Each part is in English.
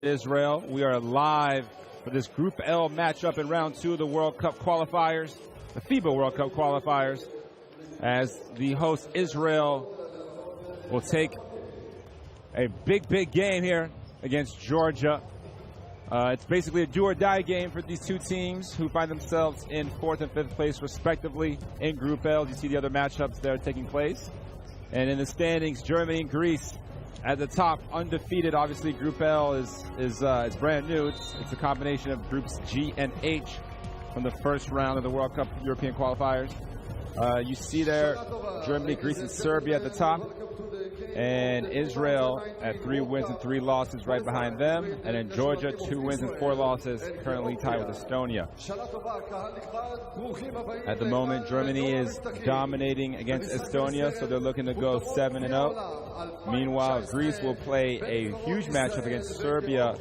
Israel. We are live for this Group L matchup in round 2 of the World Cup qualifiers, the FIBA World Cup qualifiers, as the host Israel will take a big game here against Georgia. It's basically a do-or-die game for these two teams who find themselves in 4th and 5th place respectively in Group L. You see the other matchups that are taking place. And in the standings, Germany and Greece at the top, undefeated. Obviously, Group L is brand new. It's a combination of groups G and H from the first round of the World Cup European qualifiers. You see there Germany, Greece, and Serbia at the top, and Israel at 3 wins and 3 losses right behind them, and then Georgia 2 wins and 4 losses, currently tied with Estonia. At the moment, Germany is dominating against Estonia, so they're looking to go 7-0. Meanwhile, Greece will play a huge matchup against Serbia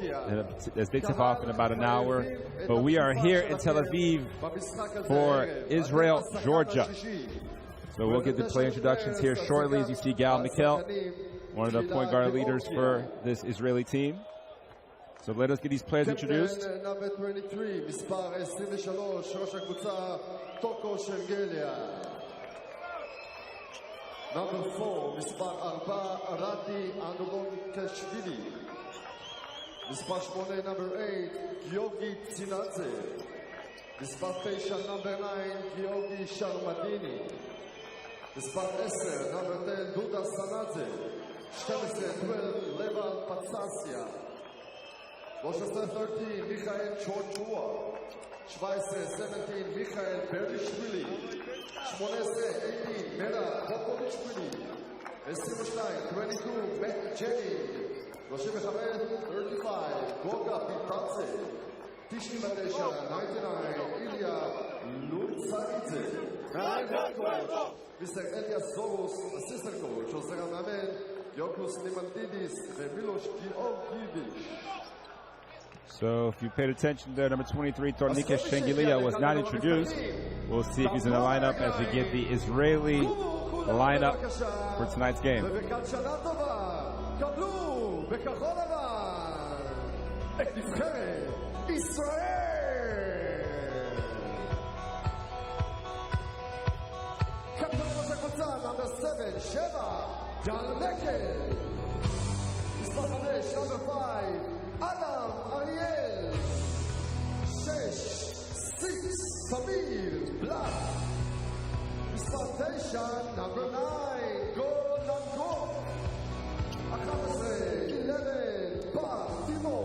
as they tip off in about an hour. But we are here in Tel Aviv for Israel, Georgia. So we'll get the play introductions here shortly. As you see, Gal Mikel, one of the point guard leaders for this Israeli team. So let us get these players introduced. Number 23, מספר 23, ראש הקבוצה, טוקו שנגליה. Number 4, מספר 4, רדי אנדרונקשווילי. מספר 8, number 8, גיאורגי צינאצה. מספר 9, number 9, גיאורגי שרמדיני. מספר 10, number 10, דודה סנאצה. 12, 12, לבן פצסיה. 13, מיכאל צ'ורצ'ואה. 17, 17, מיכאל ברדישווילי. 18, 18, מרה פופוביצ'ווילי. 22, 22, מק ג'ני. 35, 35, גוגה פיטאצה. 99, 99, איליה לוצריצה. מיסטר אליאס זורוס, אסיסטנט קואץ', עוזר המאמן, יוקוס לימנטידיס ומילוש גיאורגיביץ'. So if you paid attention there, number 23, Tornike Shengilia was not introduced. We'll see if he's in the lineup as we get the Israeli lineup for tonight's game. Number 7, Sheva Jalmeke. Number 5, Adam Ariel. 6, Samir Black. Number 9, Golden Gold. 11, Bar Timo.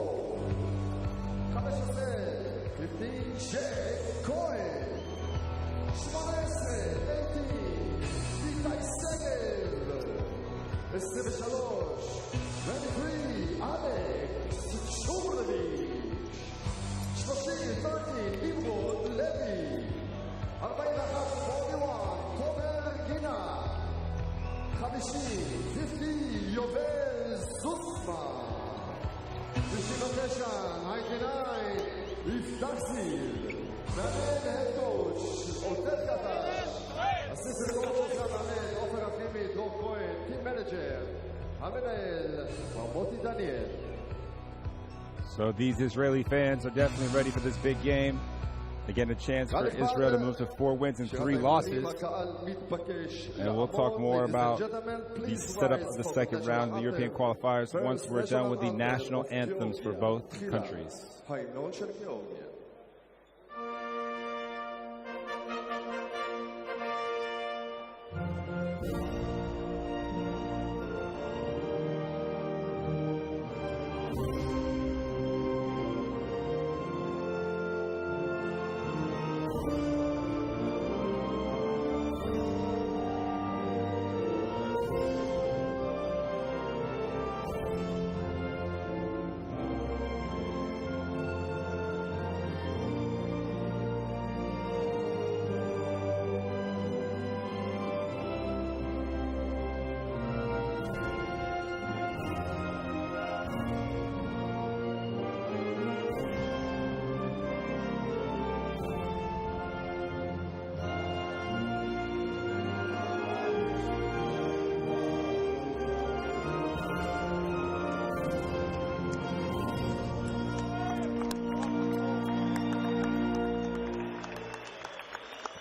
15, Jay Cohen. 18, Vitai Segev. 23, Alex Shulevich. 13, Nimrod Levi. 41, Tomer Gina. 50, Yovel Zuzma. 99, Iftaxil. מאמן head coach, עודד קטש. אסיסטנט קואץ' המאמן, עופר אפימי, דרור כהן, טים מנג'ר. המנהל, מוטי דניאל. So these Israeli fans are definitely ready for this big game. Again, a chance for Israel to move to 4 wins and 3 losses. And we'll talk more about the setup of the second round of the European qualifiers once we're done with the national anthems for both countries.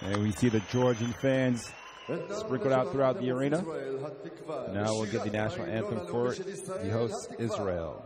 And we see the Georgian fans sprinkled out throughout the arena. Now we'll get the national anthem for the host, Israel.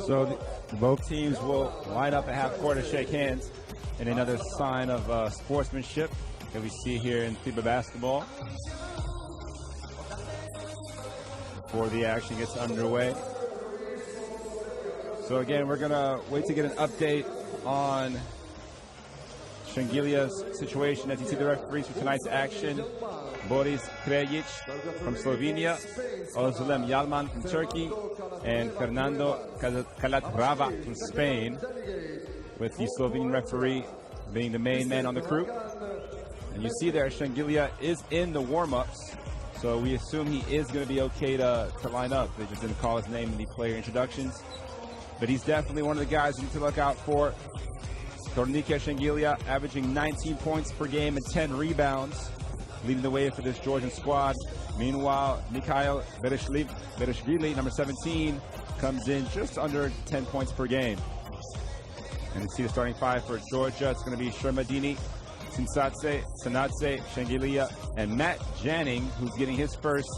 So both teams will line up at half court to shake hands in another sign of sportsmanship that we see here in FIBA basketball before the action gets underway. So again, we're going to wait to get an update on Shangilia's situation as you see the referees for tonight's action. Boris Krejic from Slovenia, Ozlem Yalman from Turkey, and Fernando Calatrava from Spain, with the Slovenian referee being the main man on the crew. And you see there, Shangilia is in the warm-ups, so we assume he is going to be okay to line up. They just didn't call his name in the player introductions. But he's definitely one of the guys you need to look out for. Tornike Shangilia averaging 19 points per game and 10 rebounds, leading the way for this Georgian squad. Meanwhile, Mikhail Bereshvili, number 17, comes in just under 10 points per game. And you see the starting five for Georgia. It's going to be Shermadini, Sinsatse, Sanatse, Shangilia, and Matt Janning, who's getting his first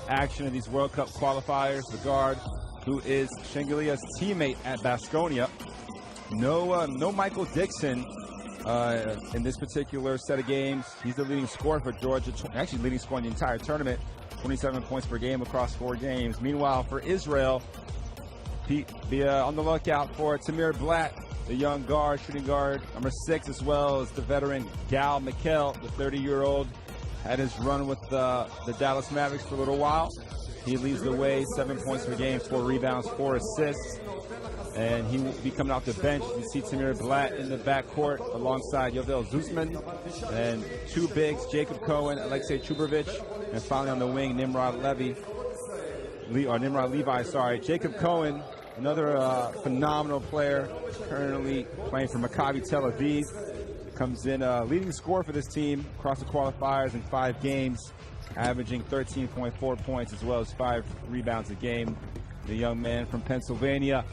action in these World Cup qualifiers. The guard, who is Shangilia's teammate at Baskonia. No Michael Dixon in this particular set of games. He's the leading scorer for Georgia, actually leading scorer in the entire tournament, 27 points per game across 4 games. Meanwhile, for Israel, be on the lookout for Tamir Blatt, the young guard, shooting guard, number 6, as well as the veteran Gal Mikel, the 30-year-old, had his run with the Dallas Mavericks for a little while. He leads the way, 7 points per game, 4 rebounds, 4 assists. And he will be coming off the bench. You see Tamir Blatt in the backcourt alongside Yovel Zuzman. And 2 bigs, Jacob Cohen, Alexei Chubrovich. And finally on the wing, Nimrod Levi. Jacob Cohen, another phenomenal player, currently playing for Maccabi Tel Aviv. Comes in leading scorer for this team across the qualifiers in 5 games, averaging 13.4 points as well as 5 rebounds a game. The young man from Pennsylvania,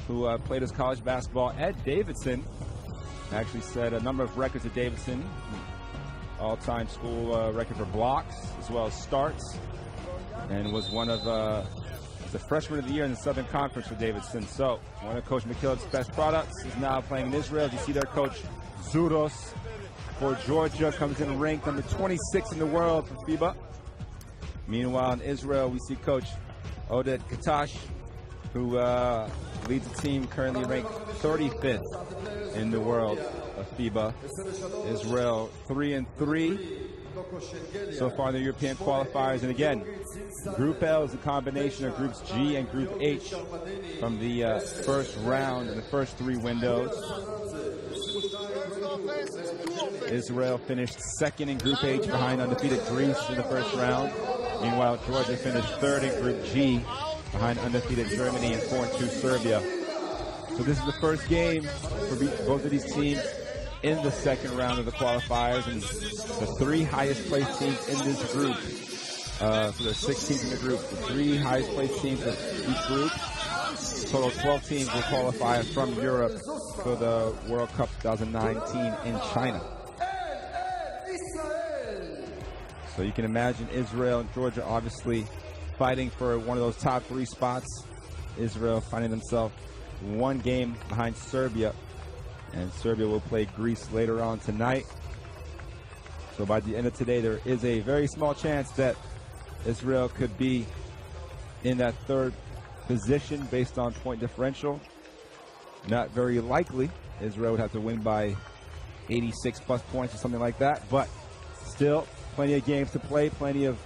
who played his college basketball at Davidson, actually set a number of records at Davidson, all-time school record for blocks as well as starts, and was one of the freshman of the year in the Southern Conference for Davidson. So one of Coach McKillop's best products is now playing in Israel. You see their coach Zuros for Georgia comes in ranked number 26 in the world for FIBA. Meanwhile, in Israel, we see Coach Oded Katash, who leads the team, currently ranked 35th in the world of FIBA. Israel 3-3 so far in the European qualifiers. And again, Group L is a combination of Groups G and Group H from the first round and the first 3 windows. Israel finished second in Group H behind undefeated Greece in the first round. Meanwhile, Georgia finished third in Group G behind undefeated Germany and 4-2 Serbia. So this is the first game for both of these teams in the second round of the qualifiers, and the 3 highest placed teams in this group. So there's 6 teams in the group. The 3 highest placed teams of each group. A total of 12 teams will qualify from Europe for the World Cup 2019 in China. So you can imagine Israel and Georgia obviously fighting for one of those top 3 spots. Israel finding themselves 1 game behind Serbia, and Serbia will play Greece later on tonight. So by the end of today, there is a very small chance that Israel could be in that 3rd position based on point differential. Not very likely. Israel would have to win by 86 plus points or something like that, but still plenty of games to play, plenty of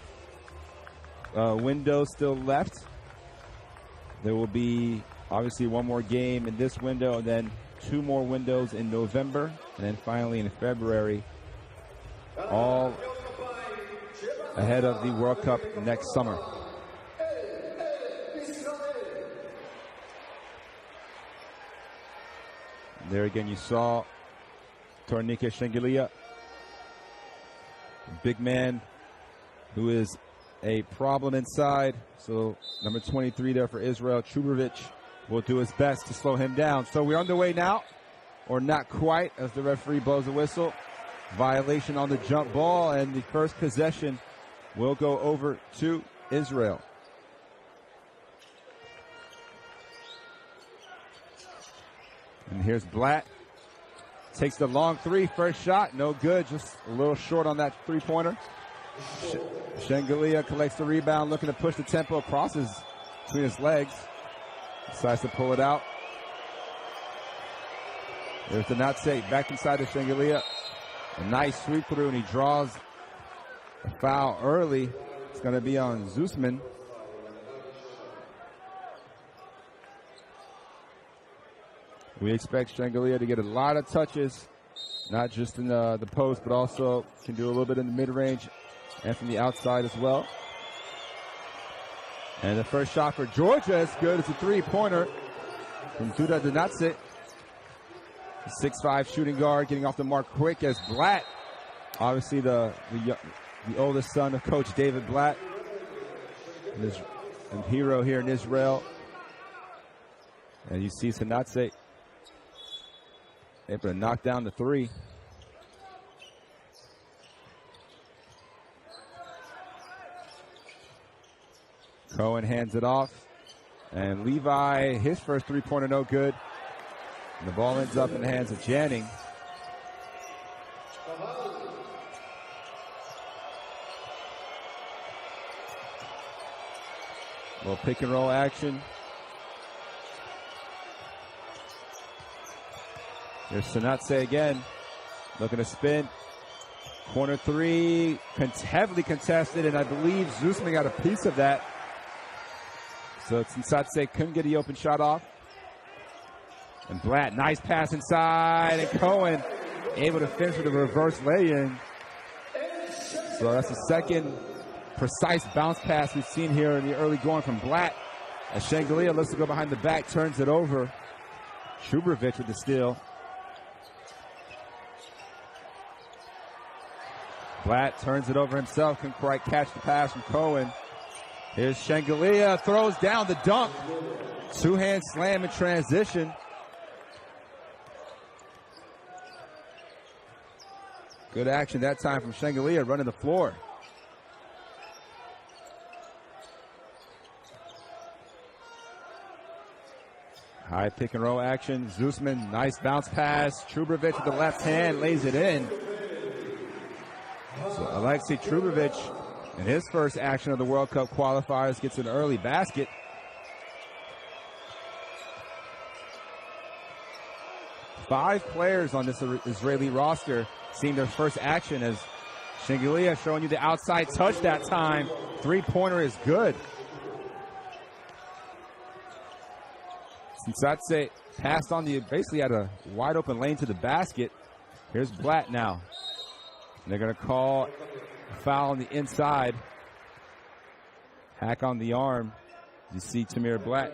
windows still left. There will be obviously 1 more game in this window, and then 2 more windows in November, and then finally in February, all ahead of the World Cup next summer. There again, you saw Tornike Shengelia, big man who is a problem inside. So number 23 there for Israel, Chubovic, will do his best to slow him down. So we're underway now, or not quite, as the referee blows the whistle. Violation on the jump ball, and the first possession will go over to Israel. And here's Blatt. Takes the long 3, first shot, no good, just a little short on that 3-pointer. Shengelia collects the rebound, looking to push the tempo, crosses between his legs. Decides to pull it out. There's the Natsei back inside the Shengelia. A nice sweep through, and he draws a foul early. It's going to be on Zusman. We expect Shengelia to get a lot of touches, not just in the post, but also can do a little bit in the mid-range and from the outside as well. And the first shot for Georgia is good. It's a 3-pointer from Duda Donatsit. 6'5" shooting guard, getting off the mark quick as Blatt, obviously the oldest son of Coach David Blatt, and hero here in Israel. And you see Sanatse able to knock down the 3. Cohen hands it off, and Levi, his first 3-pointer, no good. And the ball ends up in the hands of Janning. Little pick and roll action. There's Sanatse again, looking to spin. Corner 3, heavily contested, and I believe Zusman got a piece of that. So Sanatse couldn't get the open shot off. And Blatt, nice pass inside, and Cohen able to finish with a reverse lay-in. So that's the second precise bounce pass we've seen here in the early going from Blatt. As Shengelia looks to go behind the back, turns it over. Chubovic with the steal. Blatt turns it over himself, couldn't quite catch the pass from Cohen. Here's Shengelia, throws down the dunk. 2-hand slam in transition. Good action that time from Shengelia, running the floor. High pick and roll action. Zusman, nice bounce pass. Chubovic with the left hand, lays it in. So Alexei Chubovic, in his first action of the World Cup qualifiers, gets an early basket. Five players on this Israeli roster seeing their first action, as Shengelia showing you the outside touch that time. 3-pointer is good. Sanatse passed on basically had a wide open lane to the basket. Here's Blatt now. And they're going to call a foul on the inside. Hack on the arm. You see Tamir Blatt.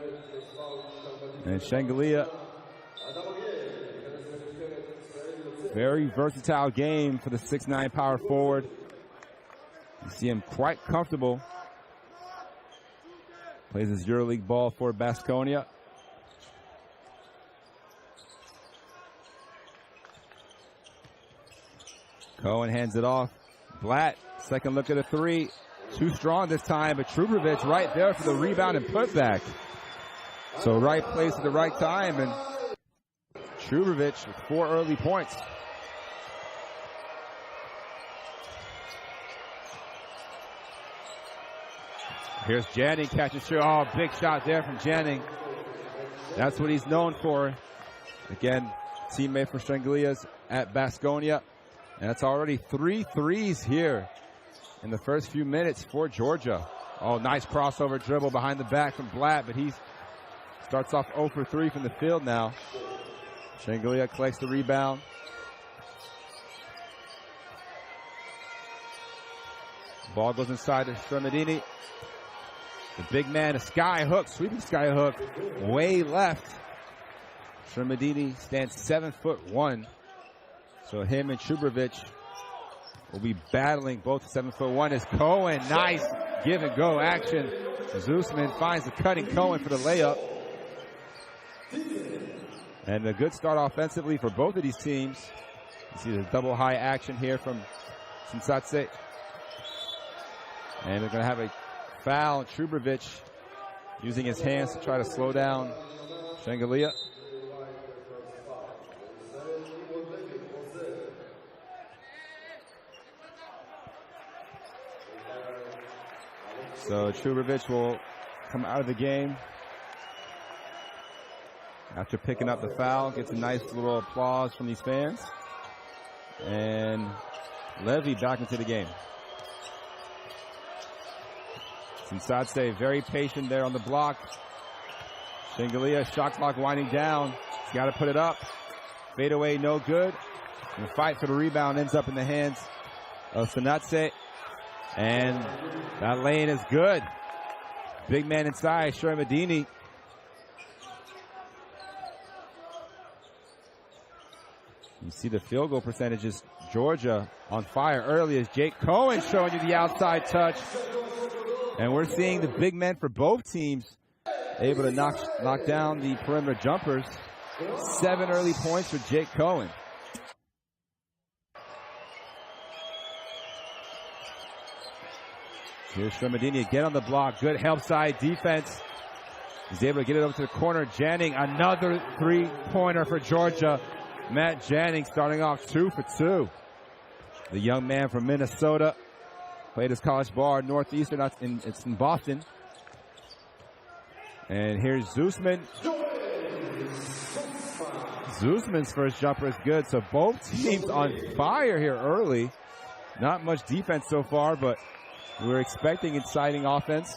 And Shengelia Very versatile game for the 6'9" power forward. You see him quite comfortable. Plays his EuroLeague ball for Baskonia. Cohen hands it off. Blatt, second look at a three. Too strong this time, but Trubovic right there for the rebound and putback. So right place at the right time, and Trubovic with 4 early points. Here's Janning catching shoot. Oh, big shot there from Janning. That's what he's known for. Again, teammate for Stranglias at Baskonia. And it's already 3 threes here in the first few minutes for Georgia. Oh, nice crossover dribble behind the back from Blatt, but he starts off 0 for 3 from the field now. Stranglia collects the rebound. Ball goes inside to Stremedini. The big man, a sky hook, sweeping sky hook, way left. Stremedini stands 7'1". So him and Trubovic will be battling both 7'1". As Cohen, nice give and go action. Zusman finds the cutting Cohen for the layup. And a good start offensively for both of these teams. You see the double high action here from Sinsatse. And they're going to have a foul. Trubovic using his hands to try to slow down Shangalia. So Trubovic will come out of the game after picking up the foul. Gets a nice little applause from these fans. And Levy back into the game. Sinsatse very patient there on the block. Shangalia, shot clock winding down. He's got to put it up. Fade away, no good. And the fight for the rebound ends up in the hands of Sinsatse. And that lane is good. Big man inside, Shermadini. You see the field goal percentages. Georgia on fire early as Jake Cohen showing you the outside touch. And we're seeing the big men for both teams able to knock down the perimeter jumpers. 7 early points for Jake Cohen. Here's Shermadini again on the block. Good help side defense. He's able to get it over to the corner. Janning, another 3-pointer for Georgia. Matt Janning starting off 2 for 2. The young man from Minnesota. Played his college ball at Northeastern. It's in Boston. And here's Zusman. Zusman's first jumper is good. So both teams on fire here early. Not much defense so far, but we're expecting exciting offense.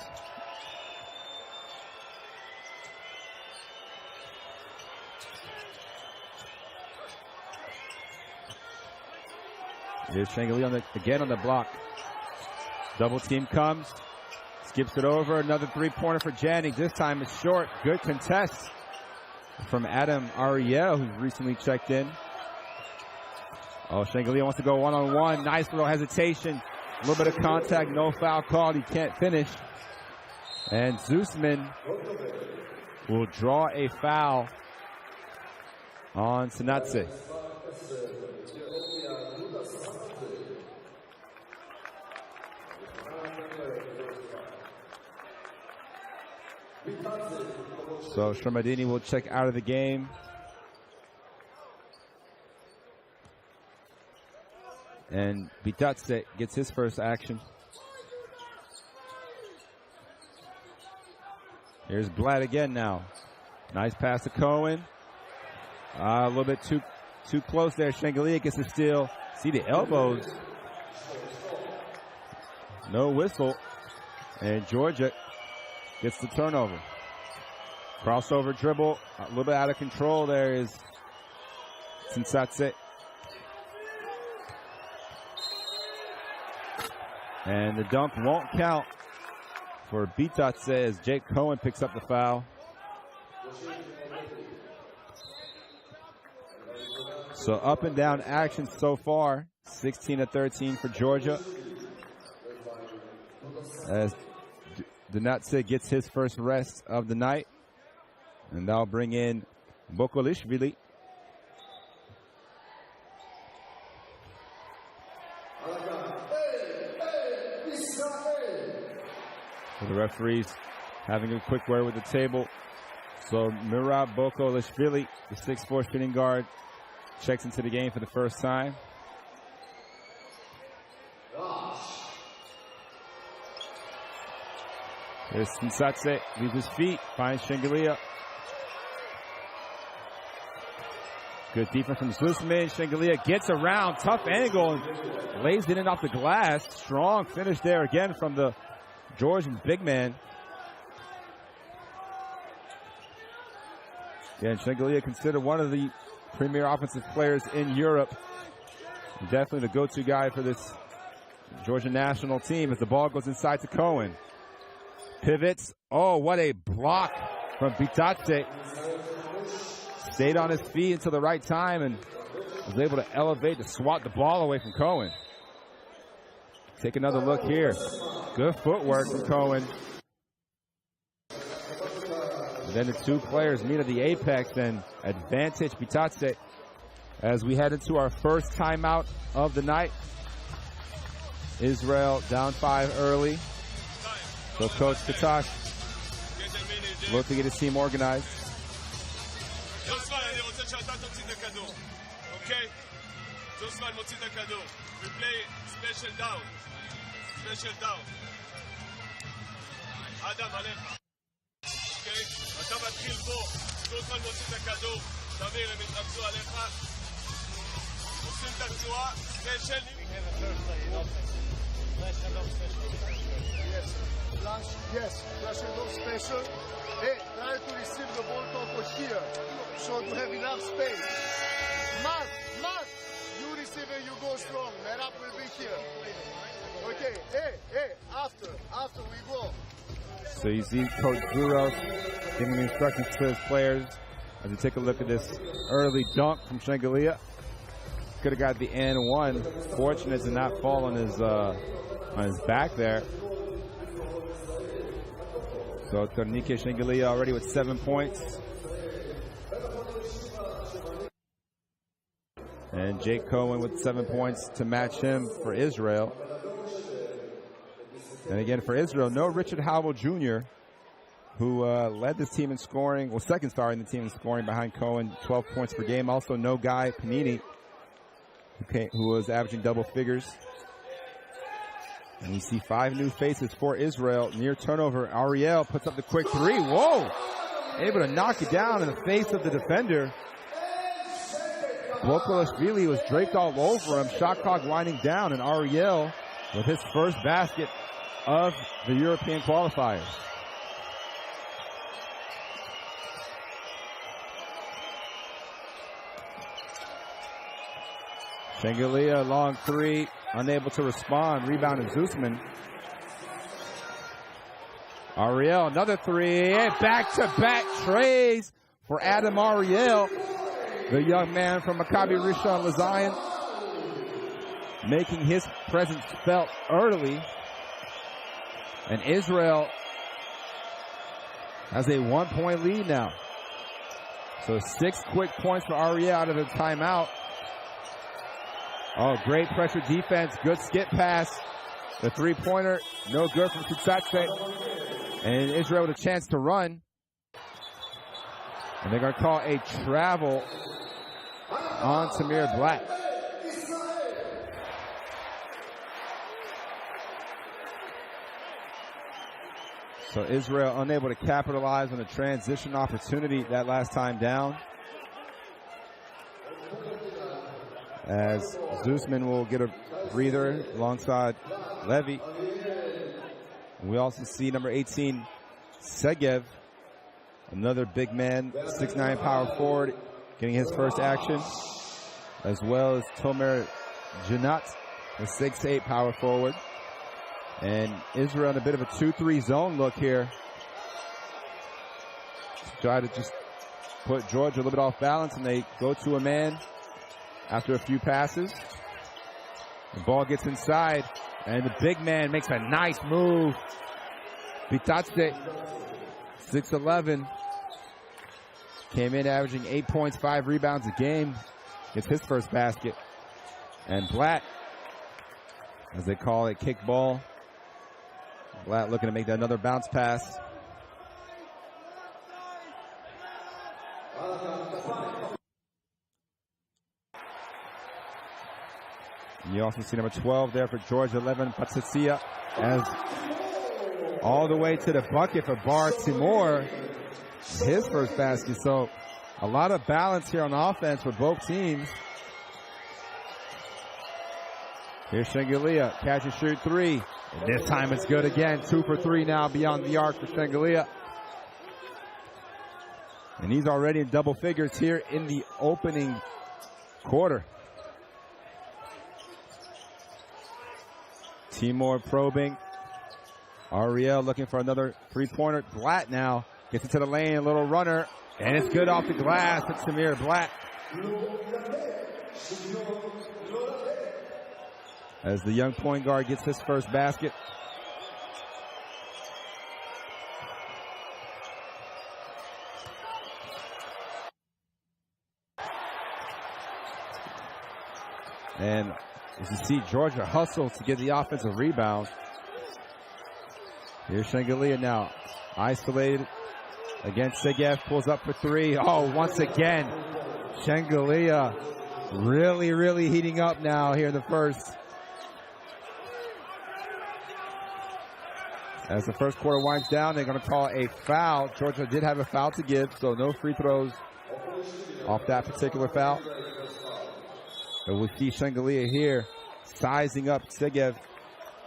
Here's Shangali again on the block. Double team comes. Skips it over. Another 3-pointer for Janning. This time it's short. Good contest from Adam Ariel, who's recently checked in. Oh, Shangali wants to go one-on-one. Nice little hesitation. A little bit of contact. No foul called. He can't finish. And Zusman will draw a foul on Sinatse. So Shermadini will check out of the game. And Bitatse gets his first action. Here's Blatt again now. Nice pass to Cohen. A little bit too close there. Shangalia gets the steal. See the elbows. No whistle. And Georgia gets the turnover. Crossover dribble. A little bit out of control there is Sinsatse. And the dunk won't count for Bitatse as Jake Cohen picks up the foul. So up and down action so far. 16-13 for Georgia. As Donatse gets his first rest of the night. And that'll bring in Bokolishvili. So the referees having a quick word with the table. So Mirab Bokolishvili, the 6'4" shooting guard, checks into the game for the first time. There's Sensatse, leaves his feet, finds Shengelia. Good defense from Zusman. Shengelia gets around, tough angle, and lays it in off the glass. Strong finish there again from the Georgian big man. Yeah, and Shengelia considered one of the premier offensive players in Europe. Definitely the go-to guy for this Georgia national team as the ball goes inside to Cohen. Pivots. Oh, what a block from Bitatse. Stayed on his feet until the right time and was able to elevate to swat the ball away from Cohen. Take another look here. Good footwork from Cohen. And then the two players meet at the apex and advantage Bitatse as we head into our first timeout of the night. Israel down 5 early. So Coach Katash look to get his team organized. Okay? Josman מוציא את הכדור. We play special down. Special down. אדם עליך. אוקיי? אתה מתחיל פה. ג'וסמן מוציא את הכדור. תמיר, הם יתרצו עליך. עושים את התנועה. ספיישל. Yes, flash and no special. Hey, try to receive the ball top here, so to have enough space. Must, you receive and you go strong. Merab will be here. Okay, hey, after we go. So you see Coach Duros giving instructions to his players as we take a look at this early dunk from Shengelia. Could have got the and one. Fortunate to not fall on his back there. So Tornike Shengelia already with 7 points. And Jake Cohen with 7 points to match him for Israel. And again for Israel, no Richard Howell Jr., who led this team in scoring, well, second star in the team in scoring behind Cohen, 12 points per game. Also no Guy Panini, who was averaging double figures. And you see 5 new faces for Israel. Near turnover, Ariel puts up the quick three. Whoa! Able to knock it down in the face of the defender. Bokolashvili was draped all over him. Shot clock winding down, and Ariel with his first basket of the European qualifiers. Shengelia, long three, unable to respond. Rebound to Zusman. Ariel, another three. Back-to-back trays for Adam Ariel, the young man from Maccabi Rishon LeZion, making his presence felt early. And Israel has a 1-point lead now. So 6 quick points for Ariel out of the timeout. Oh, great pressure defense. Good skip pass. The three-pointer, no good from Kutsatse. And Israel with a chance to run. And they're going to call a travel on Tamir Black. So Israel unable to capitalize on a transition opportunity that last time down. As Zusman will get a breather alongside Levy. We also see number 18, Segev, another big man, 6'9" power forward, getting his first action, as well as Tomer Janat, a 6'8" power forward. And Israel in a bit of a 2-3 zone look here. Try to just put Georgia a little bit off balance, and they go to a man. after a few passes. The ball gets inside, and the big man makes a nice move. Bitadze, 6'11", came in averaging 8 points, 5 rebounds a game. Gets his first basket. And Blatt, as they call it, kick ball. Blatt looking to make that another bounce pass. You also see number 12 there for Georgia, 11, Patsasia, as all the way to the bucket for Bar Timur, his first basket. So a lot of balance here on offense for both teams. Here's Shengelia, catch and shoot three. And this time it's good again. 2 for 3 now beyond the arc for Shengelia. And he's already in double figures here in the opening quarter. Timur probing. Ariel looking for another three-pointer. Blatt now gets into the lane, a little runner, and it's good off the glass for Tamir Blatt. As the young point guard gets his first basket. And as you see, Georgia hustles to get the offensive rebound. Here's Shengelia now, isolated against Segev, pulls up for three. Oh, once again, Shengelia really heating up now here in the first. As the first quarter winds down, they're going to call a foul. Georgia did have a foul to give, so no free throws off that particular foul. But we see Shengelia here sizing up Segev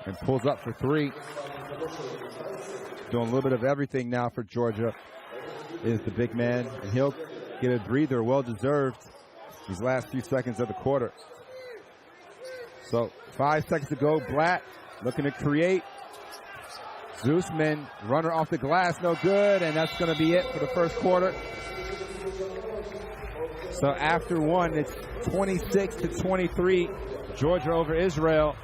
and pulls up for three. Doing a little bit of everything now for Georgia is the big man, and he'll get a breather, well-deserved, these last few seconds of the quarter. So 5 seconds to go. Blatt looking to create. Zeusman, runner off the glass, no good, and that's going to be it for the first quarter. So after one, it's 26-23, Georgia over Israel.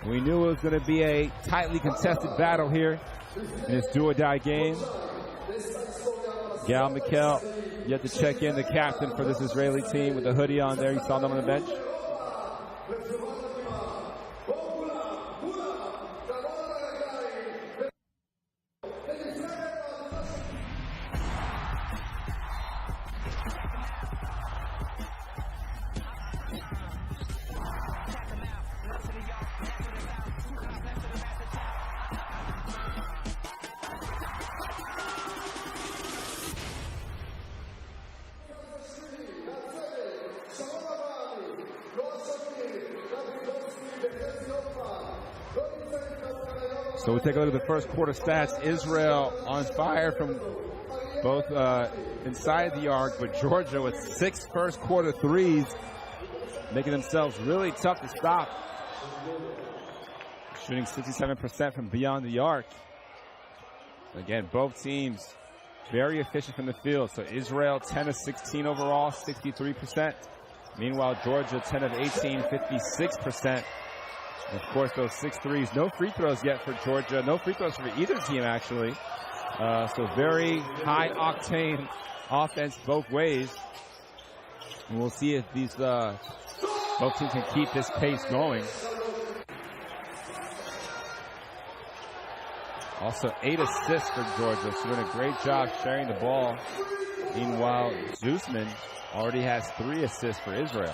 We knew it was going to be a tightly contested battle here in this do-or-die game. Gal Mikel yet to check in, the captain for this Israeli team with the hoodie on there. You saw them on the bench. So we take a look at the first quarter stats. Israel on fire from both inside the arc, but Georgia with 6 first quarter threes, making themselves really tough to stop. Shooting 67% from beyond the arc. Again, both teams very efficient from the field. So Israel 10 of 16 overall, 63%. Meanwhile, Georgia 10 of 18, 56%. Of course, those 6 threes. No free throws yet for Georgia. No free throws for either team, actually. So very high-octane offense both ways. And we'll see if these both teams can keep this pace going. Also, 8 assists for Georgia. So doing a great job sharing the ball. Meanwhile, Zeusman already has 3 assists for Israel.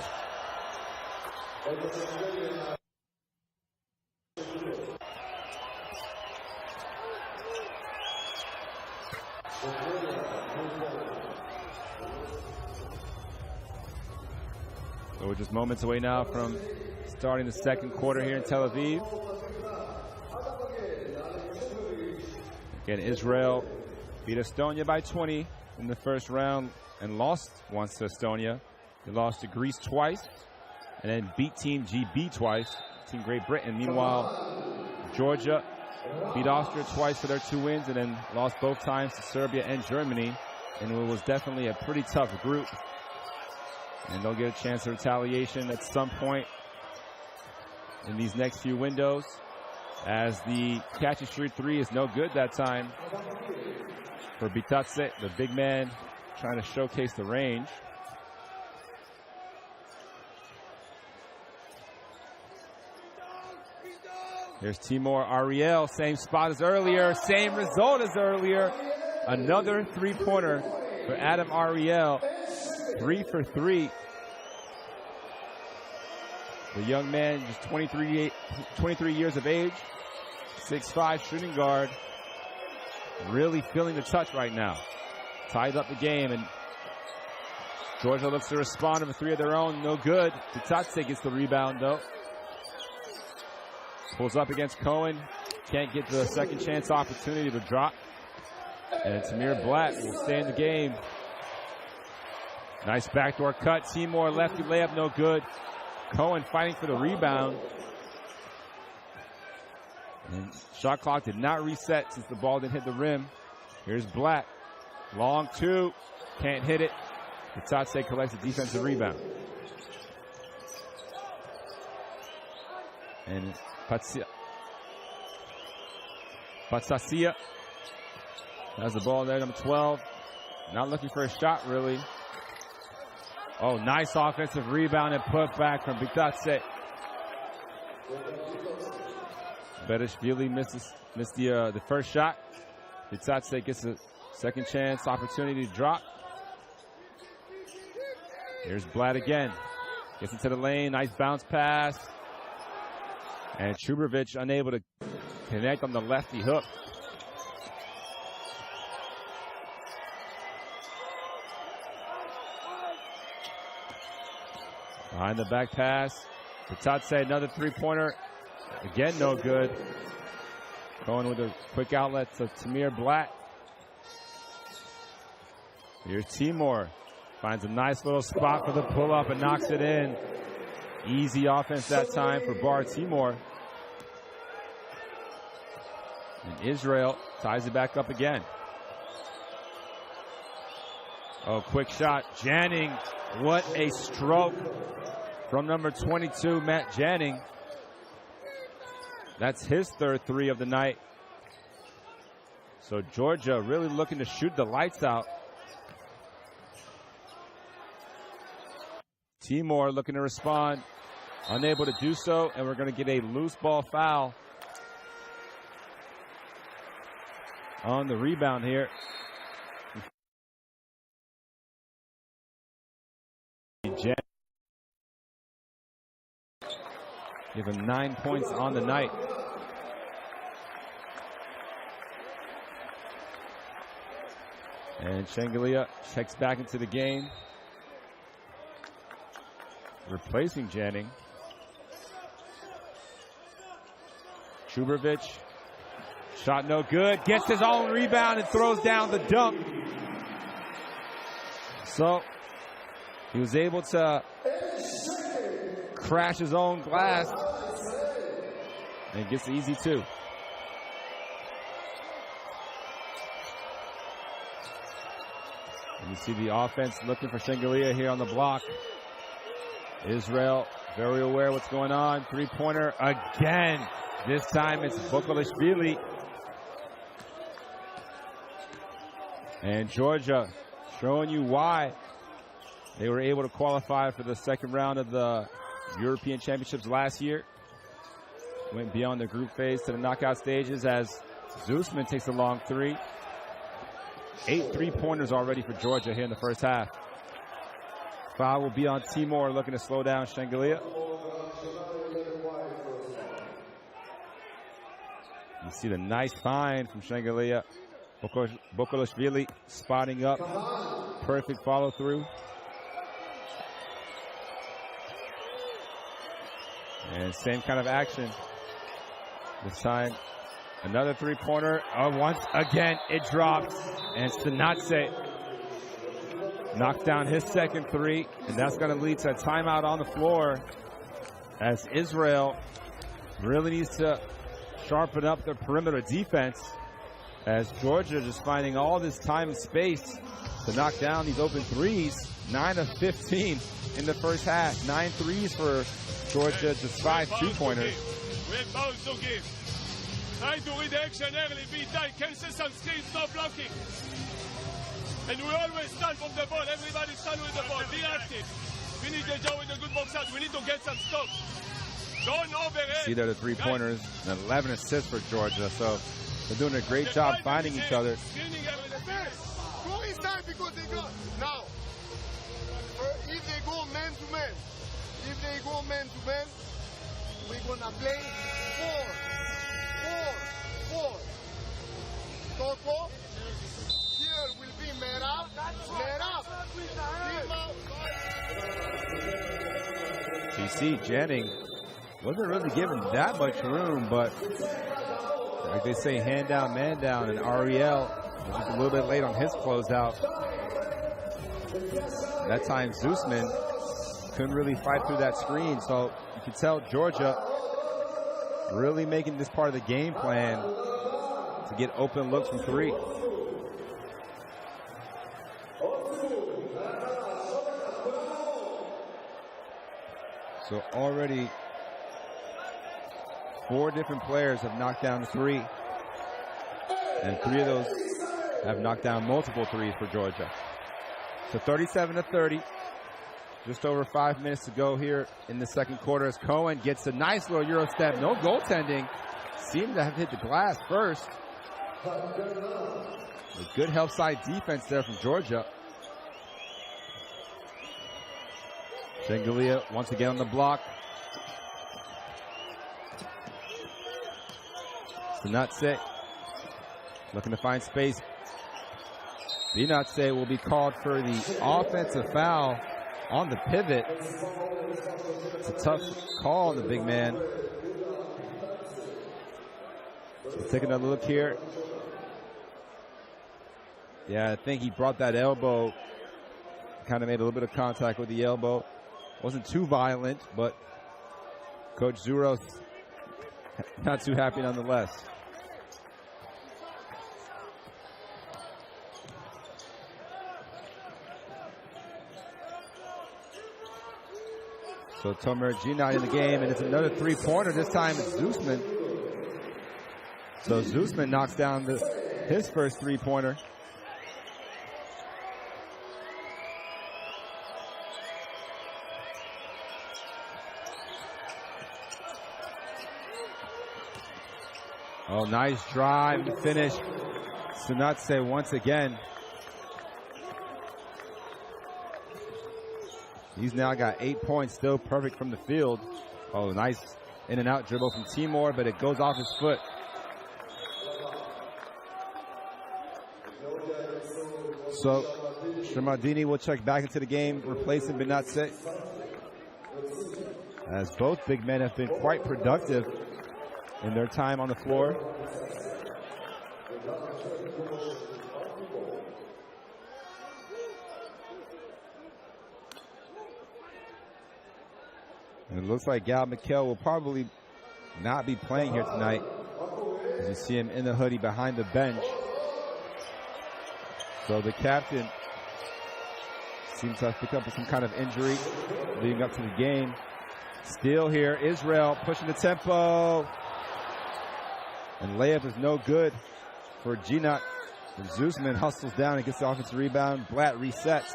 So we're just moments away now from starting the second quarter here in Tel Aviv. Again, Israel beat Estonia by 20 in the first round and lost once to Estonia. They lost to Greece twice and then beat Team GB twice, Team Great Britain. Meanwhile, Georgia beat Austria twice for their 2 wins and then lost both times to Serbia and Germany. And it was definitely a pretty tough group. And they'll get a chance of retaliation at some point in these next few windows, as the catch and shoot three is no good that time for Bitatse, the big man trying to showcase the range. Here's Timur Ariel, same spot as earlier, same result as earlier. Another three-pointer for Adam Ariel, 3 for 3. The young man, just 23 years of age, 6'5" shooting guard, really feeling the touch right now. Tied up the game, and Georgia looks to respond with 3 of their own, no good. Bitatse gets the rebound though. Pulls up against Cohen, can't get the second chance opportunity to drop. And Tamir Blatt will stay in the game. Nice backdoor cut, Timur lefty layup, no good. Cohen fighting for the rebound. And shot clock did not reset since the ball didn't hit the rim. Here's Blatt. Long two. Can't hit it. Bitatse collects a defensive rebound. And Patsasia has the ball there, number 12. Not looking for a shot, really. Oh, nice offensive rebound and put back from Bitatse. Bereshvili missed the first shot. Bitatse gets a second chance opportunity to drop. Here's Blatt again. Gets into the lane, nice bounce pass. And Chubrevich unable to connect on the lefty hook. Behind the back pass. Bitatse, another three-pointer. Again, no good. Going with a quick outlet to Tamir Blatt. Here's Timur. Finds a nice little spot for the pull-up and knocks it in. Easy offense that time for Bar Timur. And Israel ties it back up again. Oh, quick shot. Janning. What a stroke from number 22, Matt Janning. That's his third three of the night. So Georgia really looking to shoot the lights out. Timur looking to respond. Unable to do so, and we're going to get a loose ball foul on the rebound here. Give him 9 points on the night. And Shengelia checks back into the game, replacing Janning. Chubrevich, shot no good, gets his own rebound and throws down the dunk. So he was able to crash his own glass and gets the easy two. And you see the offense looking for Shengelia here on the block. Israel very aware of what's going on. Three-pointer again. This time it's Bokolishvili. And Georgia showing you why they were able to qualify for the second round of the European Championships last year. Went beyond the group phase to the knockout stages as Zeusman takes a long three. 8 three-pointers already for Georgia here in the first half. Foul will be on Timur, looking to slow down Shengelia. You see the nice find from Shengelia. Bokolishvili spotting up. Perfect follow-through. And same kind of action. This time, another three-pointer. Once again, it drops. And Stanatse knocks down his second three. And that's going to lead to a timeout on the floor as Israel really needs to sharpen up their perimeter defense, as Georgia just finding all this time and space to knock down these open threes. 9 of 15 in the first half. 9 threes for Georgia, just 5 two-pointers. We have balls to give. Try to read the action early, be tight, cancel some screens, no blocking. And we always stand from the ball. Everybody stand with the ball. Be active. Finish the job with a good box out. We need to get some stops. Don't overhead. See there the three-pointers and 11 assists for Georgia. So they're doing a great job finding each other. Go inside because they go. Now, if they go man-to-man, we're going to play 4. Toto. Here will be Merab. So you see Jennings wasn't really given that much room, but like they say, hand down, man down, and Ariel was just a little bit late on his closeout. That time Zusman couldn't really fight through that screen, so you can tell Georgia really making this part of the game plan to get open looks from 3. So already 4 different players have knocked down 3. And 3 of those have knocked down multiple threes for Georgia. So 37-30. Just over 5 minutes to go here in the second quarter as Cohen gets a nice little Euro step. No goaltending. Seemed to have hit the glass first. A good help side defense there from Georgia. Shengelia once again on the block. Sinatse looking to find space. Sinatse will be called for the offensive foul on the pivot. It's a tough call on the big man. Let's take another look here. Yeah, I think he brought that elbow. Kind of made a little bit of contact with the elbow. Wasn't too violent, but Coach Zuros not too happy nonetheless. So Tomer Ginat in the game, and it's another three-pointer. This time it's Zusman. So Zusman knocks down his first three-pointer. Oh, nice drive to finish. Sinatse once again. He's now got 8 points, still perfect from the field. Oh, nice in and out dribble from Timor, but it goes off his foot. So Shamadini will check back into the game, replacing Benatse. As both big men have been quite productive in their time on the floor. And it looks like Gal McHale will probably not be playing here tonight, as you see him in the hoodie behind the bench. So the captain seems to have picked up with some kind of injury leading up to the game. Still here, Israel pushing the tempo. And layup is no good for Ginat. And Zusman hustles down and gets the offensive rebound. Blatt resets.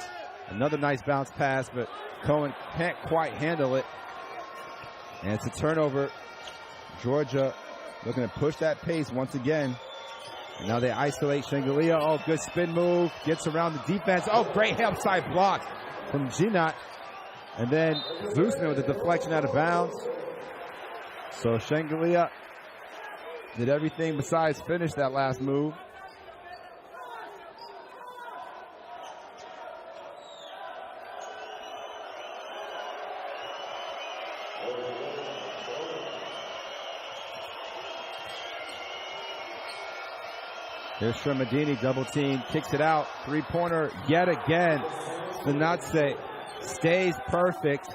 Another nice bounce pass, but Cohen can't quite handle it. And it's a turnover. Georgia looking to push that pace once again. And now they isolate Shengelia. Oh, good spin move. Gets around the defense. Oh, great help side block from Ginat. And then Zusman with a deflection out of bounds. So Shengelia did everything besides finish that last move. Here's Shermadini, double team, kicks it out. Three-pointer yet again. Sinatse stays perfect.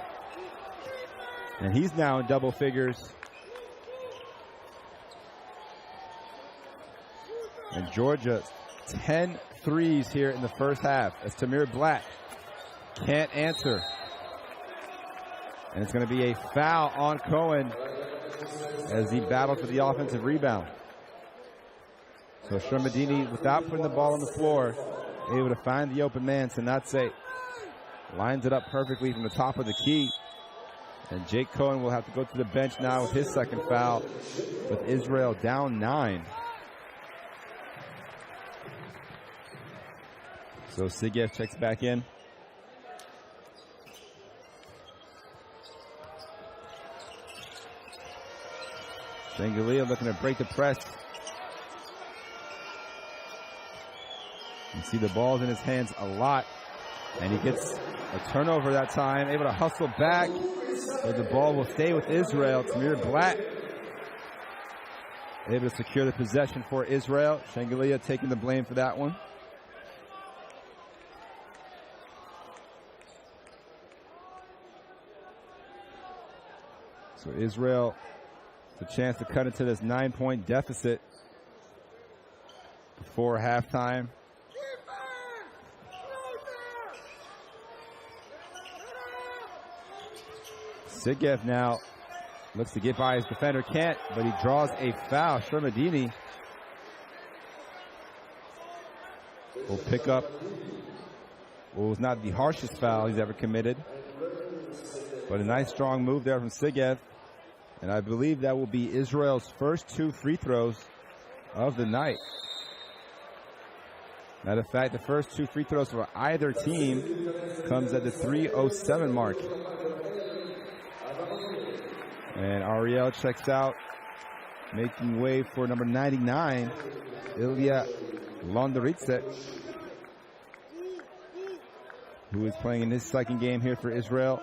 And he's now in double figures. And Georgia, 10 threes here in the first half as Tamir Blatt can't answer. And it's going to be a foul on Cohen as he battles for the offensive rebound. So Shermadini, without putting the ball on the floor, able to find the open man. Sanatse lines it up perfectly from the top of the key. And Jake Cohen will have to go to the bench now with his second foul, with Israel down 9. So Sigev checks back in. Shengelia looking to break the press. You see the ball's in his hands a lot. And he gets a turnover that time, able to hustle back. But the ball will stay with Israel. Tamir Blatt able to secure the possession for Israel. Shengelia taking the blame for that one. So Israel, the chance to cut into this 9-point deficit before halftime. Sigev now looks to get by his defender, can't, but he draws a foul. Shermadini will pick up what was not the harshest foul he's ever committed, but a nice strong move there from Sigev. And I believe that will be Israel's first 2 free throws of the night. Matter of fact, the first 2 free throws for either team comes at the 3:07 mark. And Ariel checks out, making way for number 99, Ilya Londaritse, who is playing in his second game here for Israel.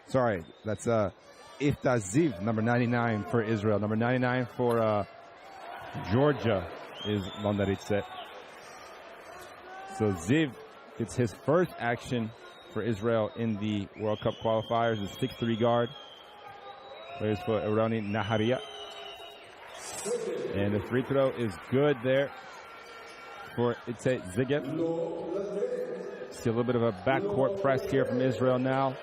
Sorry, that's Ifta Ziv, number 99 for Israel. Number 99 for Georgia is Londaritse. So Ziv gets his first action for Israel in the World Cup qualifiers, a 6'3" guard. Plays for Irani Naharia. And the free throw is good there for Itse Sigev. See a little bit of a backcourt press here from Israel now.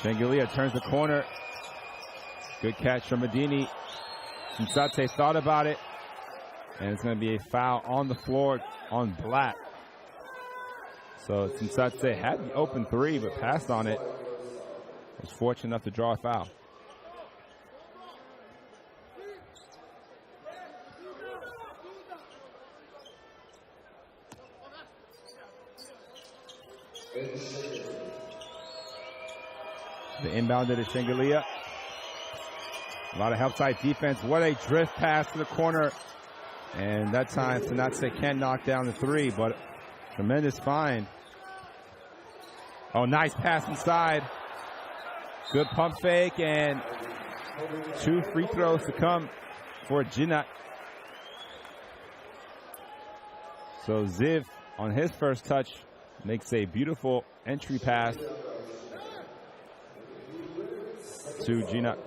Shengelia turns the corner. Good catch from Medini. Sinsate thought about it. And it's going to be a foul on the floor on Blatt. So Sinsate had the open 3, but passed on it. Was fortunate enough to draw a foul. The inbounder to Shengelia. A lot of help side defense. What a drift pass to the corner. And that time, Sanatse can knock down the 3, but tremendous find. Oh, nice pass inside. Good pump fake, and 2 free throws to come for Ginat. So Ziv, on his first touch, makes a beautiful entry pass to Ginat.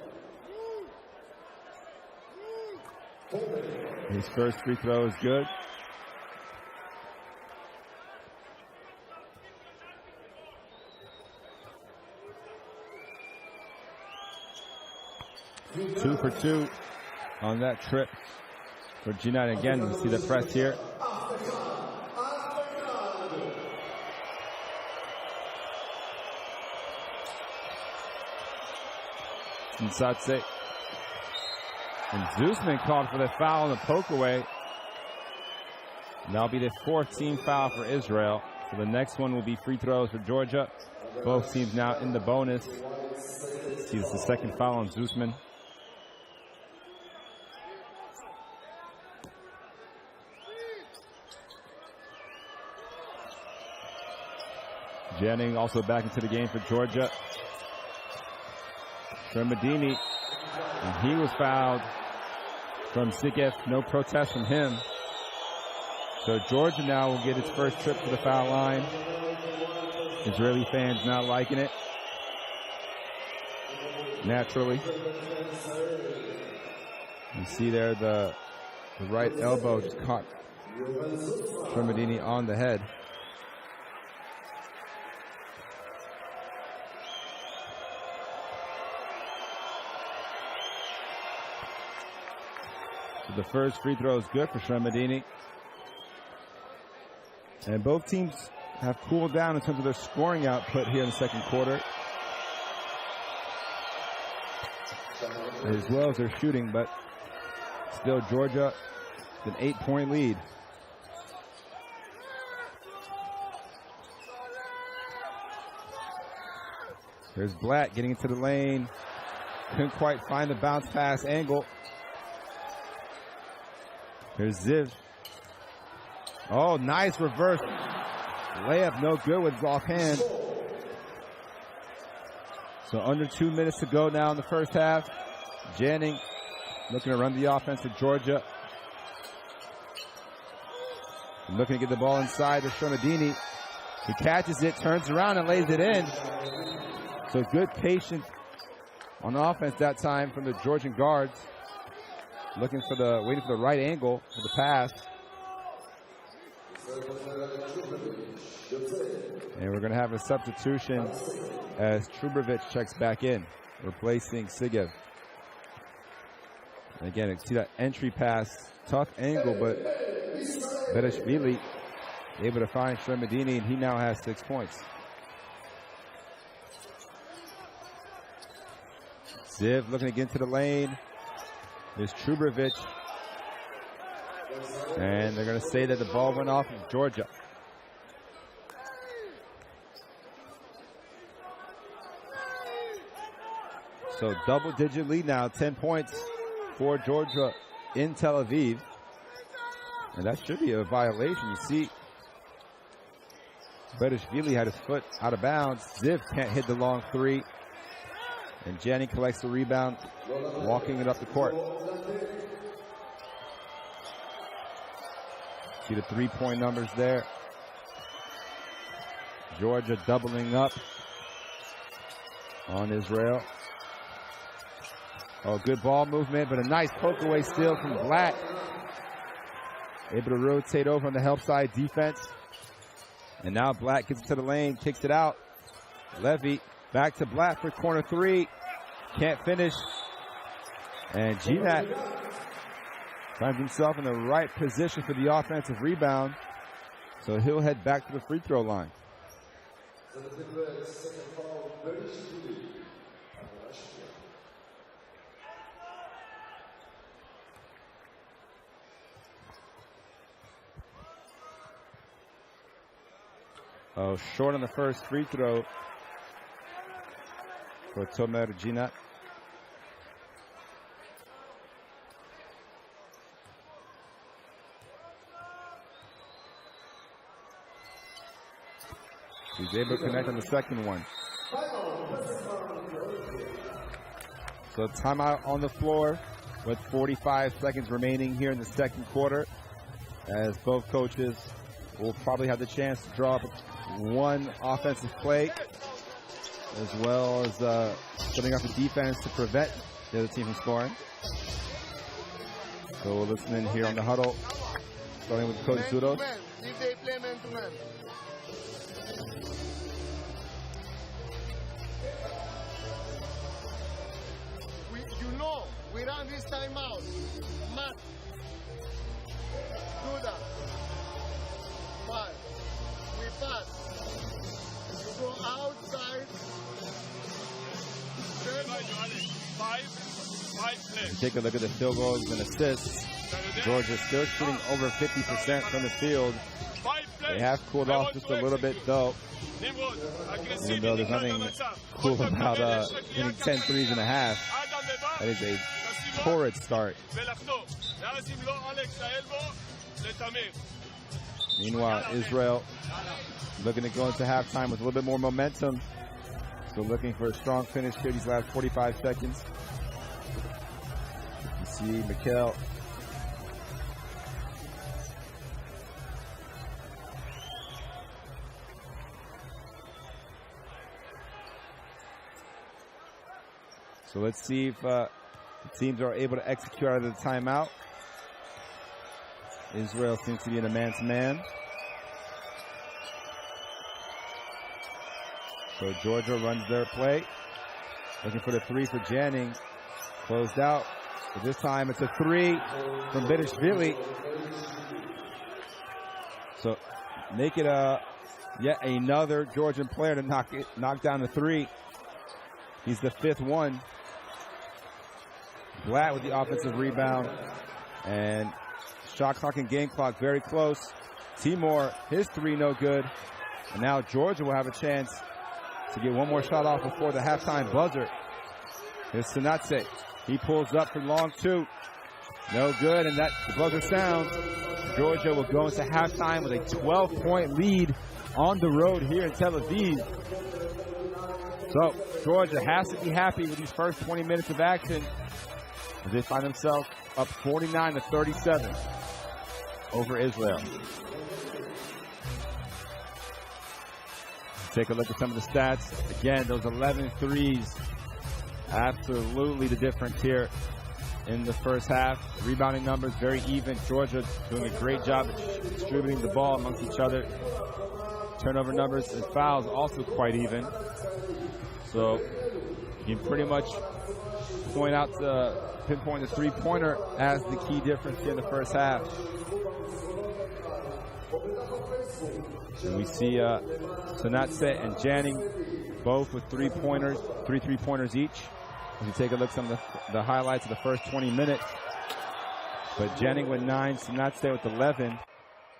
His first free throw is good. Two for 2 on that trip for Ginat. Again, we see the press here. Sinsate. And Zusman called for the foul on the poke away. And that'll be the 4th team foul for Israel. So the next one will be free throws for Georgia. Both teams now in the bonus. See, it's the second foul on Zusman. Jennings also back into the game for Georgia. Shermadini, and he was fouled from Sigev. No protest from him. So Georgia now will get its first trip to the foul line. Israeli fans not liking it. Naturally. You see there the right elbow just caught Shermadini on the head. So the first free throw is good for Shermadini. And both teams have cooled down in terms of their scoring output here in the second quarter, as well as their shooting, but still Georgia with an 8-point lead. There's Blatt getting into the lane. Couldn't quite find the bounce pass angle. There's Ziv. Oh, nice reverse layup, no good with his offhand. So under 2 minutes to go now in the first half. Janning looking to run the offense for Georgia. Looking to get the ball inside to Shermadini. He catches it, turns around and lays it in. So good patience on offense that time from the Georgian guards. Waiting for the right angle for the pass. And we're going to have a substitution as Trubovic checks back in, replacing Sigev. And again, you see that entry pass, tough angle, but Bereshvili able to find Shermadini, and he now has 6 points. Ziv looking to get into the lane. There's Trubovic. And they're going to say that the ball went off of Georgia. So double-digit lead now, 10 points for Georgia in Tel Aviv. And that should be a violation. You see, Bereshvili had his foot out of bounds. Ziv can't hit the long three. And Janning collects the rebound, walking it up the court. See the three-point numbers there. Georgia doubling up on Israel. Oh, good ball movement, but a nice poke away steal from Blatt. Able to rotate over on the help side defense. And now Blatt gets into the lane, kicks it out. Levy back to Blatt for corner three. Can't finish. And Ginat finds himself in the right position for the offensive rebound. So he'll head back to the free throw line. Oh, short on the first free throw for Tomer Ginat. He's able to connect on the second one. So timeout on the floor with 45 seconds remaining here in the second quarter, as both coaches will probably have the chance to draw up one offensive play, as well as setting up the defense to prevent the other team from scoring. So we'll listen in here on the huddle, starting with Coach Zudos. If they play man to man. We run this timeout. Matt. Do that. 5. We pass. You go outside. 5 plays. Take a look at the field goals and assists. Georgia still shooting over 50% from the field. They have cooled off just a little bit, though. Even though there's nothing cool about hitting 10 threes and a half. That is a torrid start. Meanwhile, Israel looking to go into halftime with a little bit more momentum. So looking for a strong finish here these last 45 seconds. You see Mikhail. So let's see if the teams are able to execute out of the timeout. Israel seems to be in a man-to-man. So Georgia runs their play. Looking for the three for Janning. Closed out. But this time it's a three from Bidishvili. So make it yet another Georgian player to knock down the three. He's the fifth one. Blatt with the offensive rebound. And shot clock and game clock very close. Timor, his three no good. And now Georgia will have a chance to get one more shot off before the halftime buzzer. Here's Sanatse. He pulls up for long two. No good, and that the buzzer sounds. Georgia will go into halftime with a 12-point lead on the road here in Tel Aviv. So Georgia has to be happy with these first 20 minutes of action as they find themselves up 49-37 over Israel. Take a look at some of the stats. Again, those 11 threes, absolutely the difference here in the first half. Rebounding numbers very even. Georgia doing a great job of distributing the ball amongst each other. Turnover numbers and fouls also quite even. So you can pretty much pinpoint the three-pointer as the key difference here in the first half. And we see Sanatse and Janning both with three three-pointers each. As you take a look at some of the highlights of the first 20 minutes. But Janning with 9, Sanatse with 11.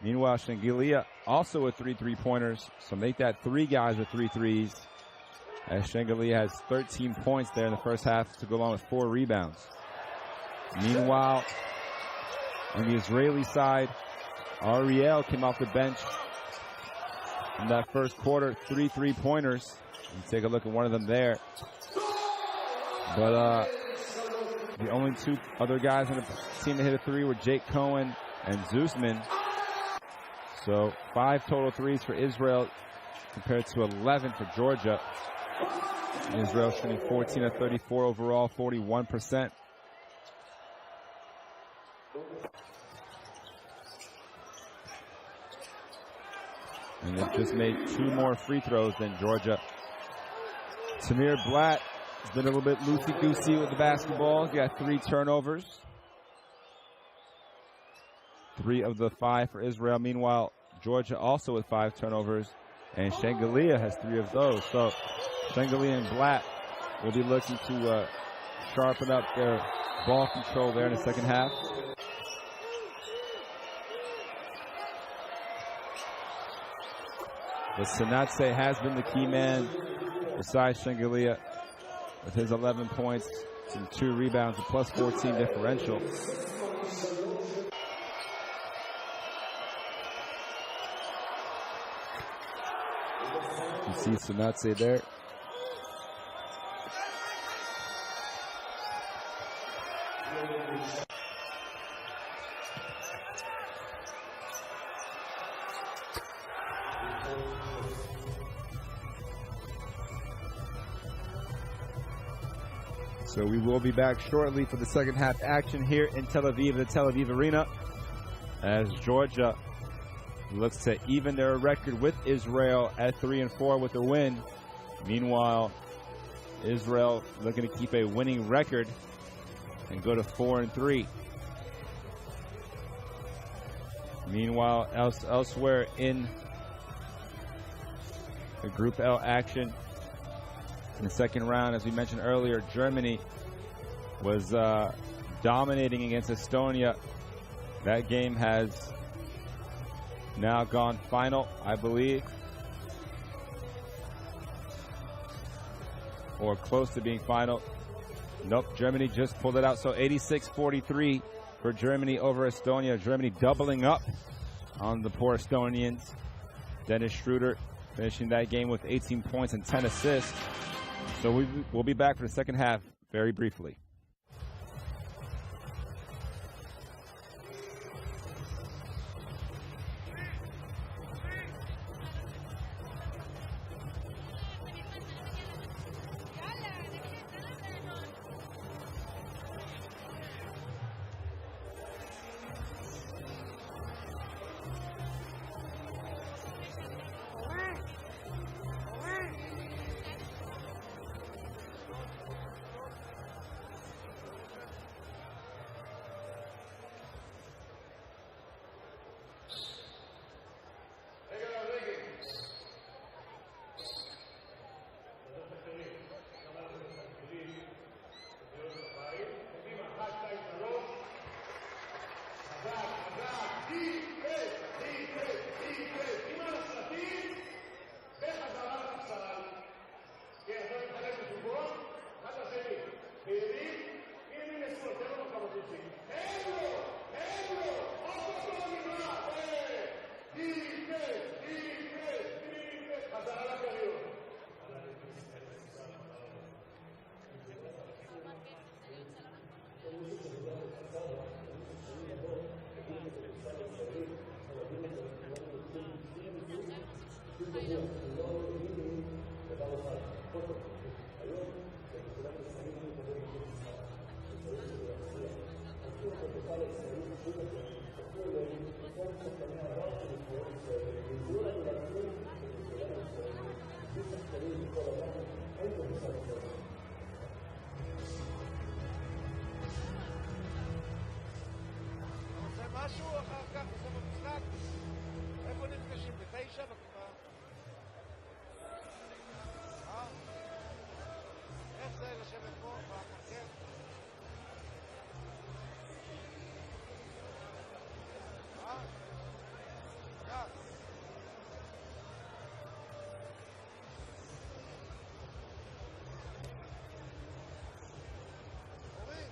Meanwhile, Shengelia also with three three-pointers. So make that three guys with 3 threes. As Shengelia has 13 points there in the first half to go along with 4 rebounds. Meanwhile, on the Israeli side, Ariel came off the bench in that first quarter, 3 three-pointers. You take a look at one of them there. But the only 2 other guys on the team to hit a 3 were Jake Cohen and Zeusman. So 5 total threes for Israel compared to 11 for Georgia. Israel shooting 14 of 34 overall, 41%. And they've just made 2 more free throws than Georgia. Tamir Blatt has been a little bit loosey-goosey with the basketball. He's got 3 turnovers. 3 of the 5 for Israel. Meanwhile, Georgia also with 5 turnovers. And Shengelia has 3 of those. So Shengelia and Blatt will be looking to sharpen up their ball control there in the second half. But Sanatse has been the key man besides Shengelia with his 11 points and 2 rebounds, a plus 14 differential. You see Sanatse there. So we will be back shortly for the second half action here in Tel Aviv, the Tel Aviv Arena, as Georgia looks to even their record with Israel at 3-4 with a win. Meanwhile, Israel looking to keep a winning record and go to 4-3. Meanwhile, elsewhere in the Group L action, in the second round, as we mentioned earlier, Germany was dominating against Estonia. That game has now gone final, I believe, or close to being final. Nope, Germany just pulled it out. So 86-43 for Germany over Estonia. Germany doubling up on the poor Estonians. Dennis Schroeder finishing that game with 18 points and 10 assists. So we'll be back for the second half very briefly. משהו אחר כך, זה במשחק. איפה נפגשים? ב9 בקופה? איך זה לשבת פה בפרקט? כך. אורי?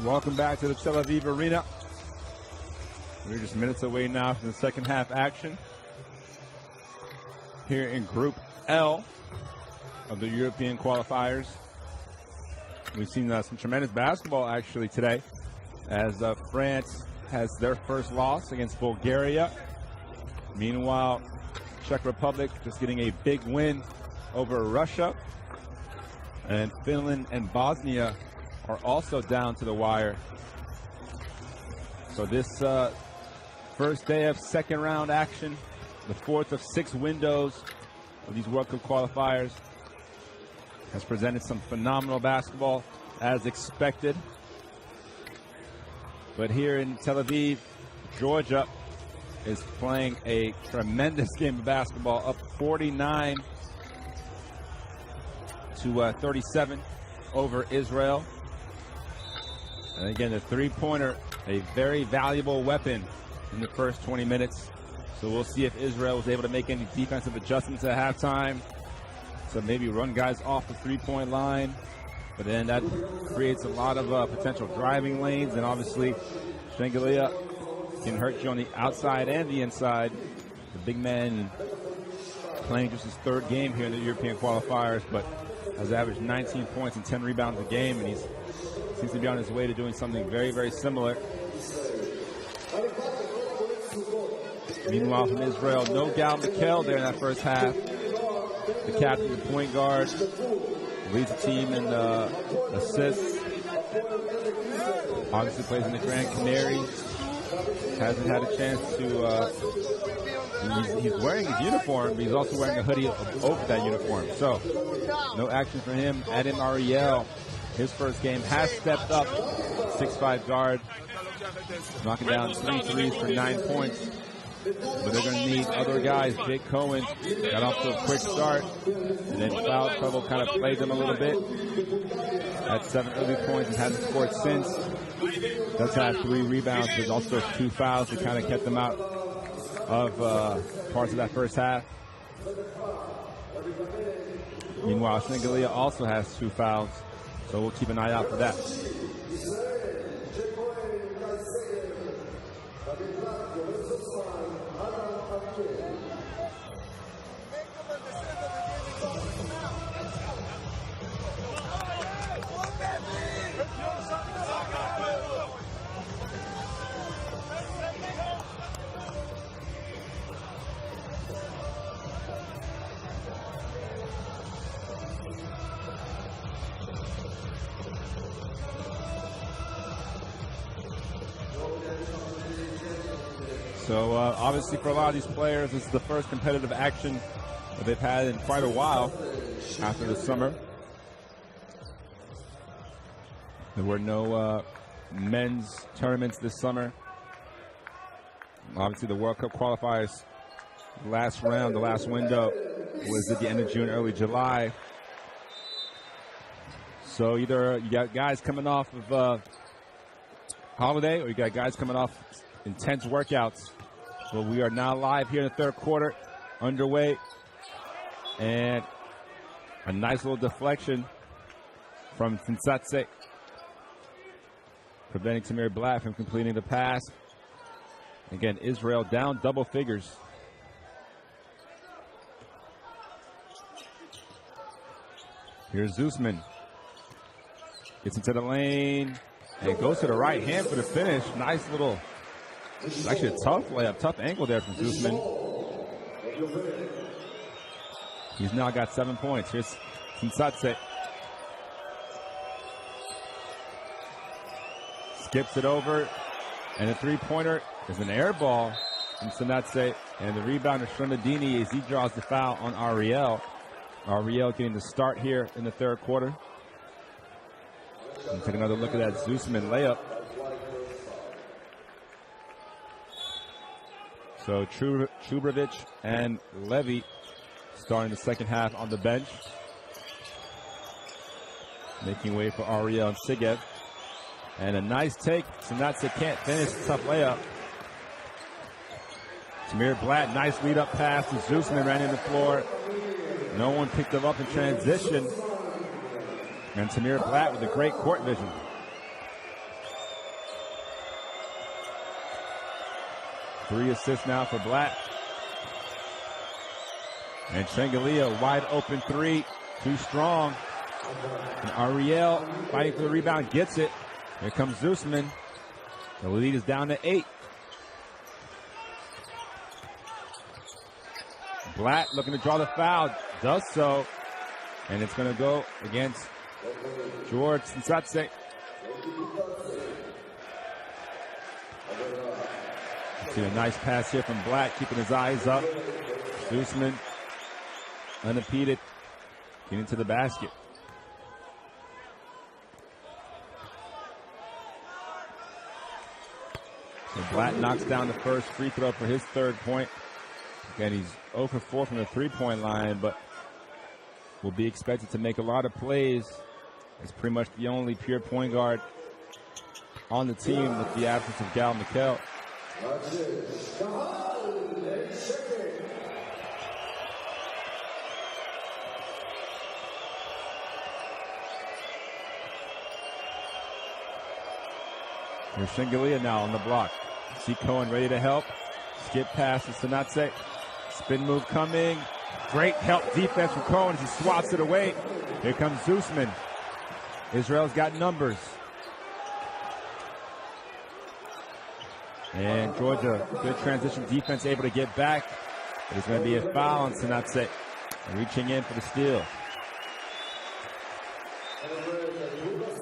Welcome back to the Tel Aviv Arena. We're just minutes away now from the second half action here in Group L of the European qualifiers. We've seen some tremendous basketball actually today as France has their first loss against Bulgaria. Meanwhile, Czech Republic just getting a big win over Russia. And Finland and Bosnia are also down to the wire. So this first day of second round action, the fourth of 6 windows of these World Cup qualifiers, has presented some phenomenal basketball as expected. But here in Tel Aviv, Georgia is playing a tremendous game of basketball, up 49 to 37 over Israel. And again, the three-pointer, a very valuable weapon in the first 20 minutes. So we'll see if Israel was able to make any defensive adjustments at halftime. So maybe run guys off the three-point line. But then that creates a lot of potential driving lanes. And obviously, Shengelia can hurt you on the outside and the inside. The big man playing just his third game here in the European qualifiers, but has averaged 19 points and 10 rebounds a game. And he seems to be on his way to doing something very, very similar. Meanwhile, from Israel, no Gal Mikel there in that first half. The captain, the point guard, leads the team in assists. Obviously plays in the Grand Canaries. Hasn't had a chance to, he's wearing his uniform, but he's also wearing a hoodie over that uniform. So, no action for him. Adam Ariel, his first game, has stepped up. 6'5" guard, knocking down 3 threes for 9 points. But they're going to need other guys. Jake Cohen got off to a quick start, and then foul trouble kind of played them a little bit. Had 7 early points and hasn't scored since. Does have 3 rebounds, but also 2 fouls that kind of kept them out of parts of that first half. Meanwhile, Shengelia also has 2 fouls, so we'll keep an eye out for that. So obviously for a lot of these players, this is the first competitive action that they've had in quite a while after the summer. There were no men's tournaments this summer. Obviously the World Cup qualifiers, last round, the last window was at the end of June, early July. So either you got guys coming off of holiday or you got guys coming off intense workouts. So we are now live here in the third quarter, underway. And a nice little deflection from Finsatse, preventing Tamir Blatt from completing the pass. Again, Israel down double figures. Here's Zusman. Gets into the lane and goes to the right hand for the finish. Nice little, actually a tough layup, tough angle there from Zusman. He's now got 7 points. Here's Finsatse. Skips it over, and a three-pointer is an air ball from Sanatse, and the rebound is Shrunadini as he draws the foul on Ariel. Ariel getting the start here in the third quarter. And take another look at that Zusman layup. So Chubrovich and Levy starting the second half on the bench, making way for Ariel and Sigev. And a nice take. Sanatse can't finish. Tough layup. Tamir Blatt, nice lead up pass to Zusman, ran in the floor. No one picked him up in transition. And Tamir Blatt with a great court vision. 3 assists now for Blatt. And Shengelia, wide open 3, too strong. And Ariel fighting for the rebound, gets it. Here comes Zusman. The lead is down to 8. Blatt looking to draw the foul, does so. And it's going to go against George Nsatse. See a nice pass here from Blatt, keeping his eyes up. Zusman unimpeded, getting to the basket. So Blatt knocks down the first free throw for his 3rd point. Again, he's 0 for 4 from the 3-point line, but will be expected to make a lot of plays. He's pretty much the only pure point guard on the team with the absence of Gal Mikel. Here's Shengelia now on the block. See Cohen ready to help. Skip pass to Sanatse. Spin move coming. Great help defense from Cohen as he swats it away. Here comes Zusman. Israel's got numbers. And Georgia, good transition defense, able to get back. There's going to be a foul on Sanatse. Reaching in for the steal.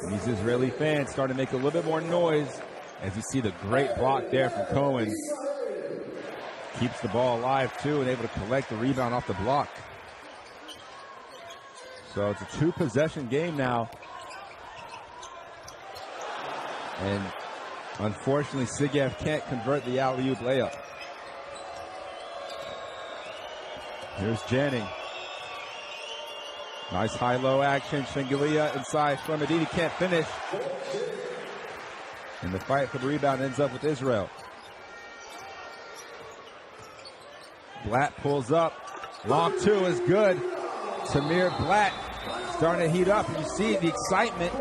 And these Israeli fans starting to make a little bit more noise as you see the great block there from Cohen. Keeps the ball alive too and able to collect the rebound off the block. So it's a 2-possession game now. And unfortunately, Sigev can't convert the alley-oop layup. Here's Janning. Nice high-low action. Shengelia inside. Shlemedini can't finish. And the fight for the rebound ends up with Israel. Blatt pulls up. Long 2 is good. Tamir Blatt starting to heat up. And you see the excitement.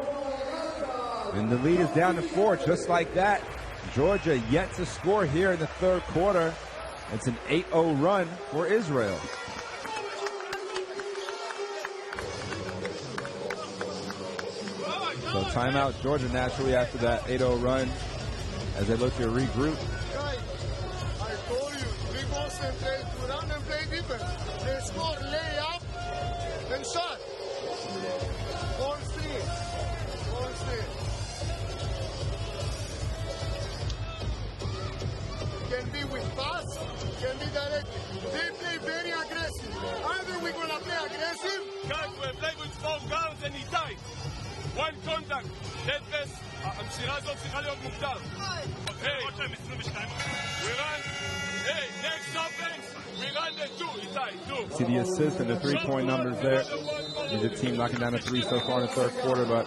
And the lead is down to 4, just like that. Georgia yet to score here in the 3rd quarter. It's an 8-0 run for Israel. So timeout Georgia naturally after that 8-0 run as they look to regroup. Guys, I told you, we concentrate to run and play defense. They score, lay up, and shot. All three. Can be with pass, can be direct. They play very aggressive. Either we're going to play aggressive. Guys, we play with 4 guards and he died. 1 contact. Netfס, המסירה הזאת צריכה להיות מוקדם. Hey, we run. Hey, next offense. We run the 2. Itai, 2. See the assist and the 3-point numbers there. There's a team knocking down a 3 so far in the 3rd quarter, but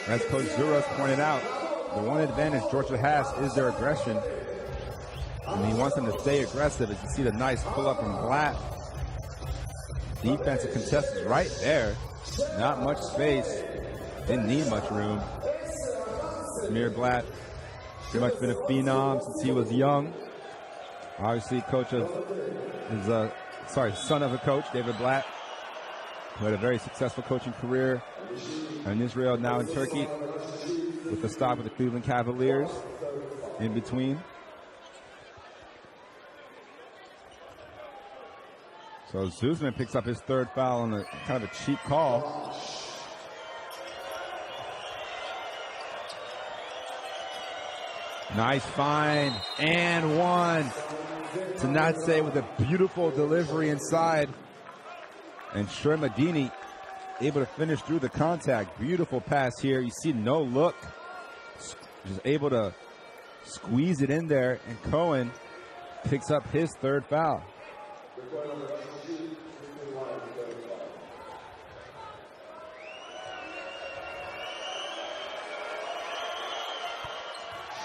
as Coach Zuras pointed out, the one advantage Georgia has is their aggression. And he wants them to stay aggressive. As you see the nice pull-up from Blatt. Defensive contestants right there. Not much space. Didn't need much room. Tamir Blatt, pretty much been a phenom since he was young. Obviously, son of a coach, David Blatt, who had a very successful coaching career in Israel, now in Turkey, with a stop with the Cleveland Cavaliers in between. So Zusman picks up his 3rd foul on a kind of a cheap call. Nice find and 1. Sanatse with a beautiful delivery inside. And Shlemedini able to finish through the contact. Beautiful pass here. You see no look. Just able to squeeze it in there. And Cohen picks up his 3rd foul.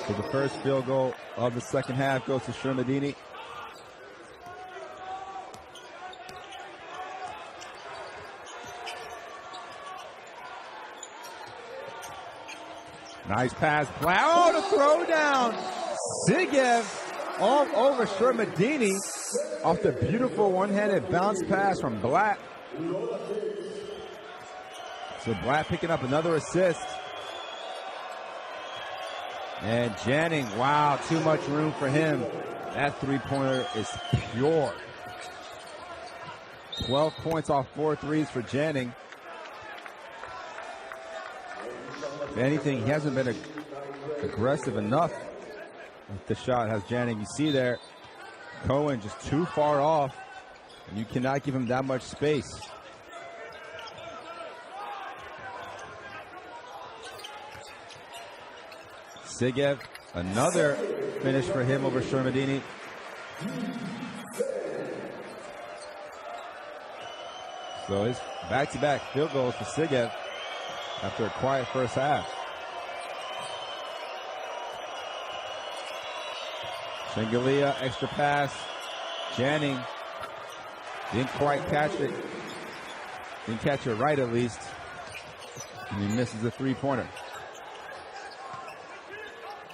So the first field goal of the 2nd half goes to Shlemedini. Nice pass. Oh, the throw down. Sigev all over Shermadini off the beautiful one-handed bounce pass from Blatt. So Blatt picking up another assist. And Janning, wow, too much room for him. That three-pointer is pure. 12 points off 4 threes for Janning. If anything, he hasn't been aggressive enough with the shot, has Janning. You see there, Cohen just too far off, and you cannot give him that much space. Sigev, another finish for him over Shermadini. So his back-to-back field goals for Sigev after a quiet first half. Shengelia, extra pass. Janning didn't quite catch it. Didn't catch it right, at least. And he misses the three-pointer.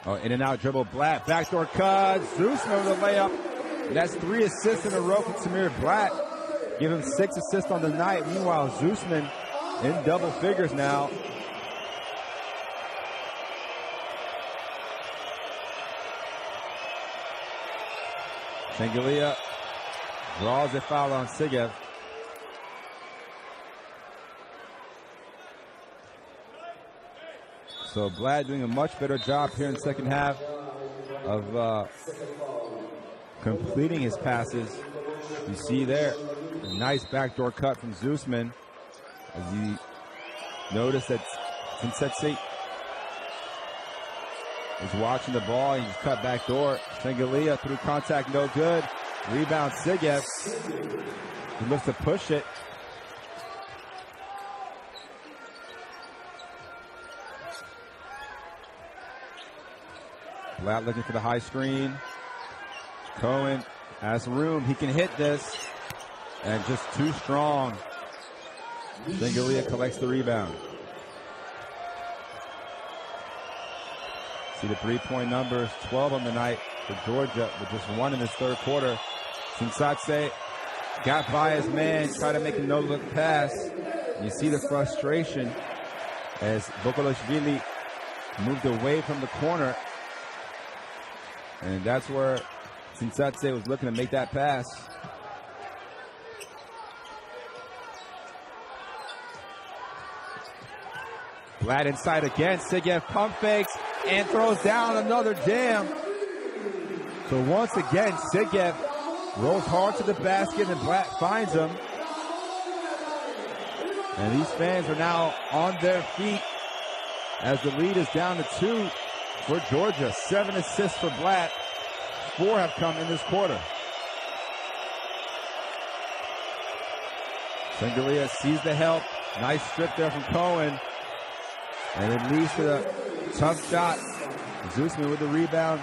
Oh, in and out dribble. Blatt, backdoor cut. Zusman with a layup. That's 3 assists in a row for Tamir Blatt. Give him 6 assists on the night. Meanwhile, Zusman in double figures now. Shengelia draws a foul on Sigev. So Blatt doing a much better job here in the second half of completing his passes. You see there, a nice backdoor cut from Zusman. As you notice that Sinsetse is watching the ball. He just cut backdoor. Shengelia through contact, no good. Rebound Sigev. He looks to push it. Blatt looking for the high screen. Cohen has room. He can hit this. And just too strong. Shengelia collects the rebound. See the three-point numbers, 12 on the night for Georgia, with just 1 in this third quarter. Sinsetse got by his man, tried to make a no-look pass. You see the frustration as Bokolashvili moved away from the corner. And that's where Sinsetse was looking to make that pass. Blatt inside again. Sigev pump fakes and throws down another jam. So once again, Sigev rolls hard to the basket and Blatt finds him. And these fans are now on their feet as the lead is down to 2 for Georgia. 7 assists for Blatt. 4 have come in this quarter. Shengelia sees the help. Nice strip there from Cohen. And it leads to the tough shot. Zusman with the rebound.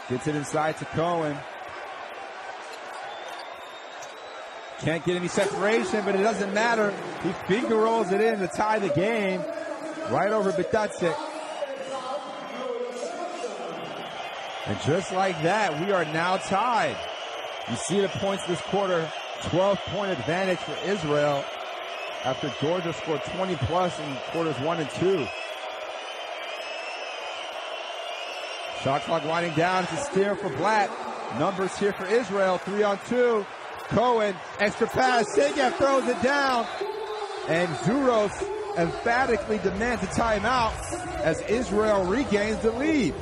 Gets it inside to Cohen. Can't get any separation, but it doesn't matter. He finger rolls it in to tie the game. Right over Bitatse. And just like that, we are now tied. You see the points this quarter. 12-point advantage for Israel after Georgia scored 20-plus in quarters 1 and 2. Shot clock winding down. It's a steer for Blatt. Numbers here for Israel. 3 on 2. Cohen, extra pass. Sigev throws it down. And Zuros emphatically demands a timeout as Israel regains the lead.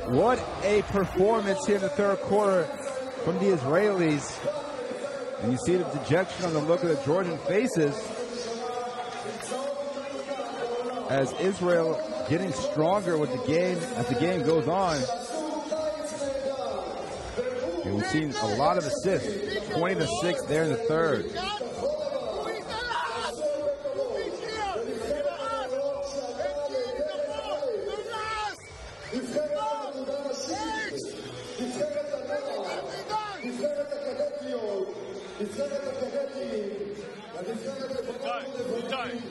What a performance here in the third quarter from the Israelis. And you see the dejection on the look of the Georgian faces as Israel getting stronger with the game as the game goes on. And we've seen a lot of assists, 20-6 there in the third. Time.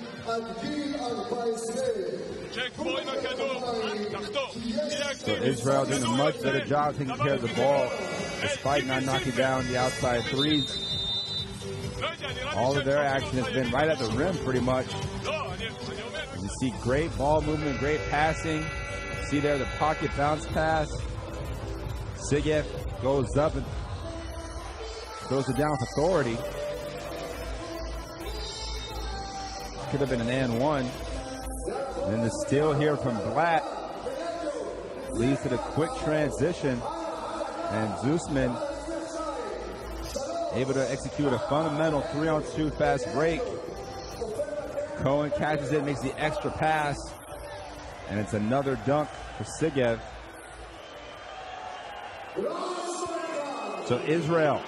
So Israel doing a much better job taking care of the ball, despite not knocking down the outside threes. All of their action has been right at the rim, pretty much. You see great ball movement, great passing. See there the pocket bounce pass. Sigev goes up and throws it down with authority. Could have been an and one. And then the steal here from Blatt leads to the quick transition. And Zusman able to execute a fundamental 3-on-2 fast break. Cohen catches it, makes the extra pass. And it's another dunk for Sigev. So Israel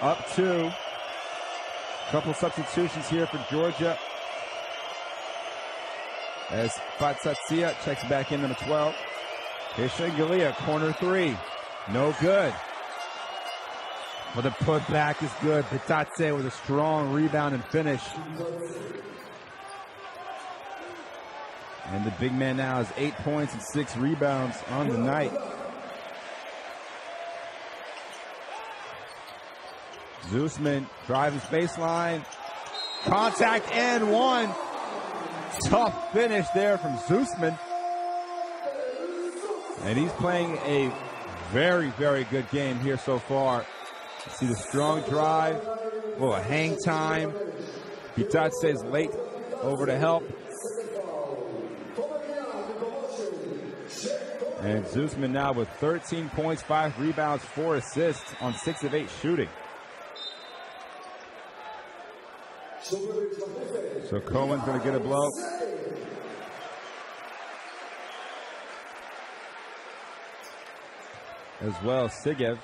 up 2. Couple substitutions here for Georgia. As Fatsatsiya checks back in, number 12. Here's Shengelia, corner 3. No good. But the putback is good. Bitatse with a strong rebound and finish. And the big man now has 8 points and 6 rebounds on the night. Zusman driving baseline. Contact and one. Tough finish there from Zusman. And he's playing a very, very good game here so far. You see the strong drive. Oh, a hang time. Bitatse is late over to help. And Zusman now with 13 points, 5 rebounds, 4 assists on 6 of 8 shooting. So Cohen's going to get a blow. As well, Sigev.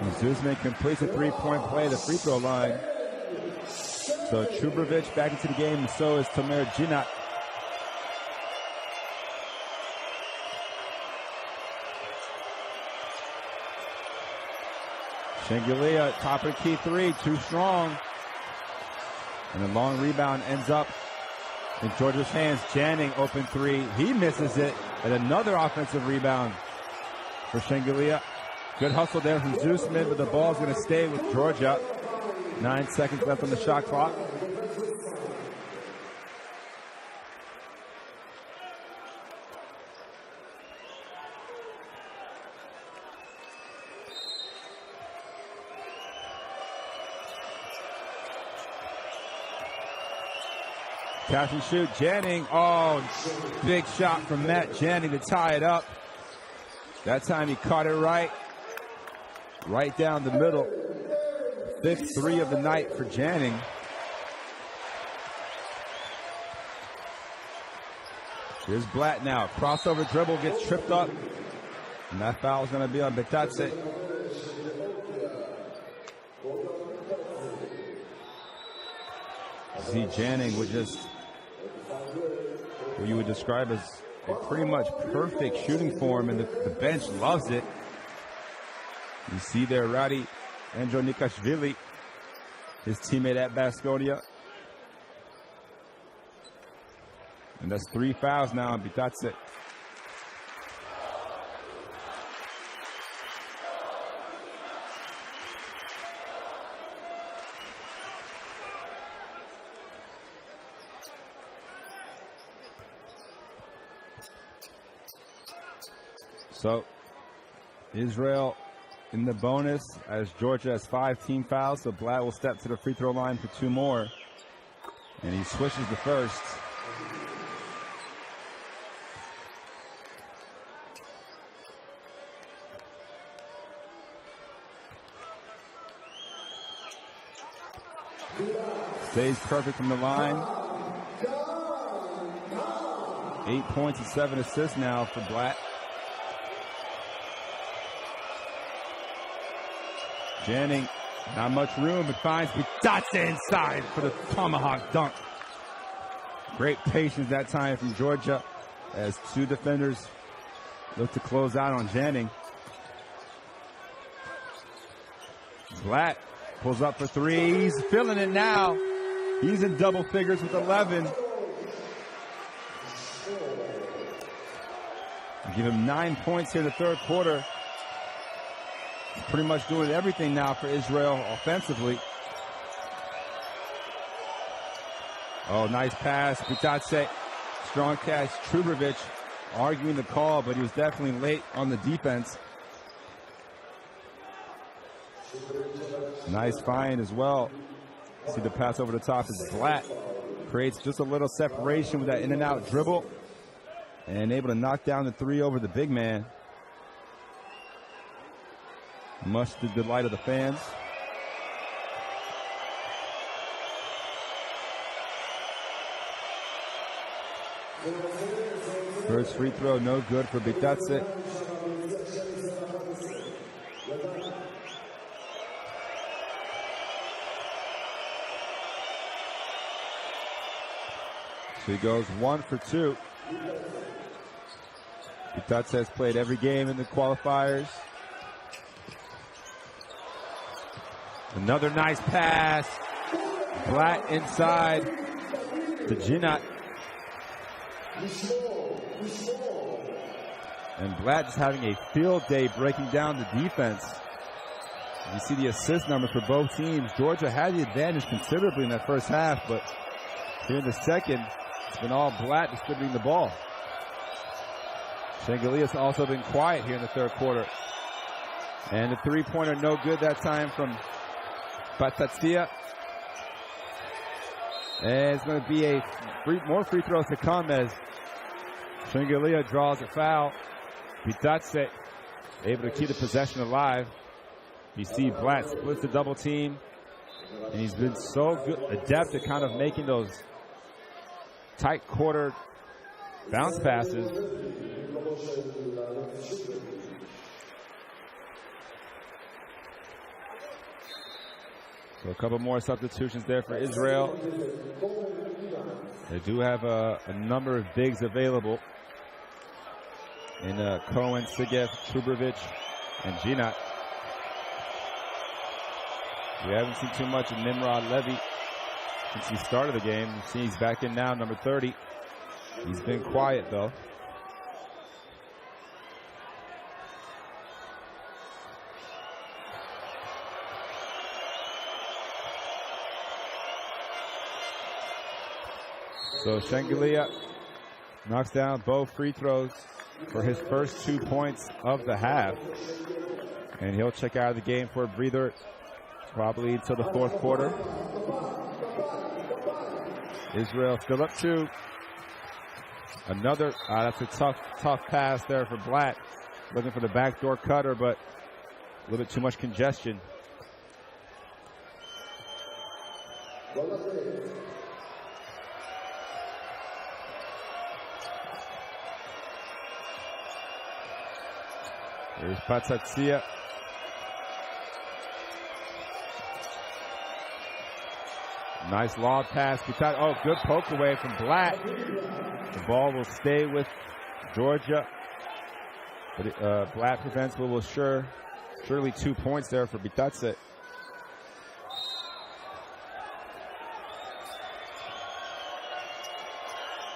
And Zusman completes a 3-point play at the free throw line. So Chubrovic back into the game, and so is Tomer Ginat. Shengelia, top of the key 3, too strong. And a long rebound ends up in Georgia's hands. Janning, open 3. He misses it. And another offensive rebound for Shengelia. Good hustle there from Zusman, but the ball's going to stay with Georgia. 9 seconds left on the shot clock. Catch and shoot, Janning. Oh, big shot from Matt Janning to tie it up. That time he caught it right down the middle. 5th 3 of the night for Janning. Here's Blatt now. Crossover dribble, gets tripped up. And that foul is going to be on Bitatse. See Janning with just what you would describe as a pretty much perfect shooting form, and the bench loves it. You see there Radi Andronikashvili, his teammate at Baskonia. And that's 3 fouls now on Bitatse. So Israel in the bonus as Georgia has 5 team fouls. So Blatt will step to the free throw line for 2 more. And he swishes the first. Stays perfect from the line. 8 points and 7 assists now for Blatt. Janning, not much room, but finds Bitatse inside for the tomahawk dunk. Great patience that time from Georgia as 2 defenders look to close out on Janning. Blatt Pulls up for three. He's feeling it now. He's in double figures with 11. Give him 9 points here in the third quarter. He's pretty much doing everything now for Israel offensively. Oh, nice pass. Bitatse, strong catch. Trubovic arguing the call, but he was definitely late on the defense. Nice find as well. See the pass over the top is Blatt. Creates just a little separation with that in and out dribble. And able to knock down the three over the big man. Much to the delight of the fans. First free throw, no good for Bitatse. So he goes 1 for 2. Bitatse has played every game in the qualifiers. Another nice pass. Blatt inside to Ginat. And Blatt just having a field day breaking down the defense. You see the assist numbers for both teams. Georgia had the advantage considerably in that first half, but here in the second, it's been all Blatt distributing the ball. Shengelia's also been quiet here in the third quarter. And the three-pointer no good that time from Bitatse. And it's going to be more free throws to come as Shengelia draws a foul. Bitatse able to keep the possession alive. You see Blatt splits the double team. And he's been so good, adept at kind of making those tight quarter bounce passes. So a couple more substitutions there for Israel. They do have a number of bigs available in Cohen, Segev, Trubovic, and Ginat. We haven't seen too much of Nimrod Levy since he started the game. You see he's back in now, number 30. He's been quiet, though. So Shengelia knocks down both free throws for his first 2 points of the half. And he'll check out of the game for a breather probably until the fourth quarter. Israel still up 2. Another, that's a tough pass there for Blatt. Looking for the backdoor cutter, but a little bit too much congestion. There's Bitatse. Nice long pass. Oh, good poke away from Blatt. The ball will stay with Georgia. But Blatt prevents what will surely 2 points there for Bitatse.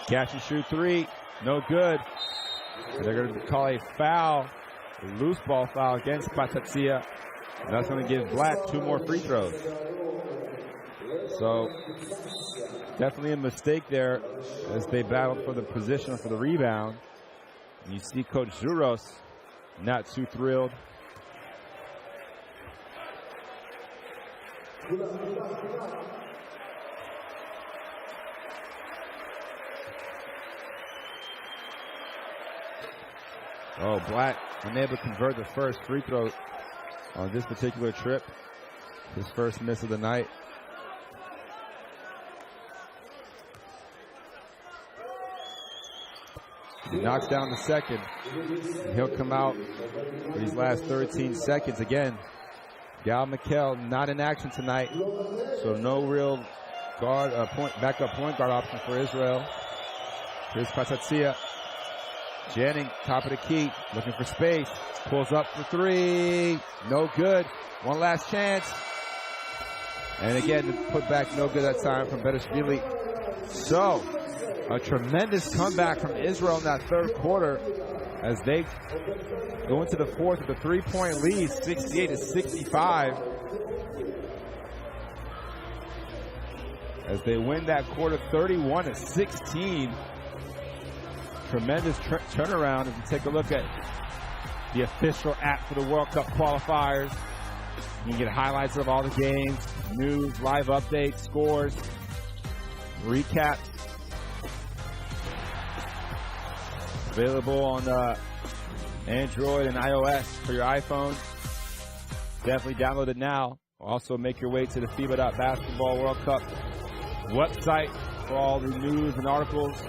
Catch and shoot three. No good. They're going to call a foul. A loose ball foul against Bitatse. That's going to give Blatt 2 more free throws. So definitely a mistake there as they battled for the position for the rebound. And you see Coach Zuros not too thrilled. Oh, Blatt unable to convert the first free throw on this particular trip. His first miss of the night. He knocks down the second. And he'll come out for these last 13 seconds again. Gal McKell not in action tonight, so no real backup point guard option for Israel. Here's Bitatse. Jennings, top of the key, looking for space. Pulls up for three. No good. One last chance. And again, the putback no good that time from Bereshvili. So, a tremendous comeback from Israel in that third quarter as they go into the fourth with a 3-point lead, 68-65. As they win that quarter 31-16. Tremendous turnaround as we take a look at the official app for the World Cup qualifiers. You can get highlights of all the games, news, live updates, scores, recaps. Available on Android and iOS for your iPhone. Definitely download it now. Also make your way to the FIBA.Basketball World Cup website for all the news and articles.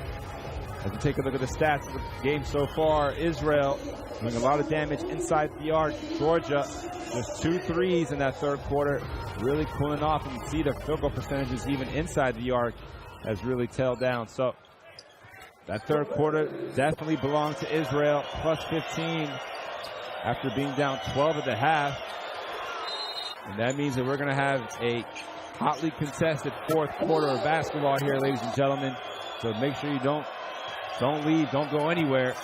As we take a look at the stats of the game so far, Israel doing a lot of damage inside the arc. Georgia, just 2 threes in that third quarter, really cooling off. And you can see the field goal percentages even inside the arc has really tailed down. So that third quarter definitely belonged to Israel, plus 15 after being down 12 at the half. And that means that we're going to have a hotly contested fourth quarter of basketball here, ladies and gentlemen. So make sure you don't leave, don't go anywhere.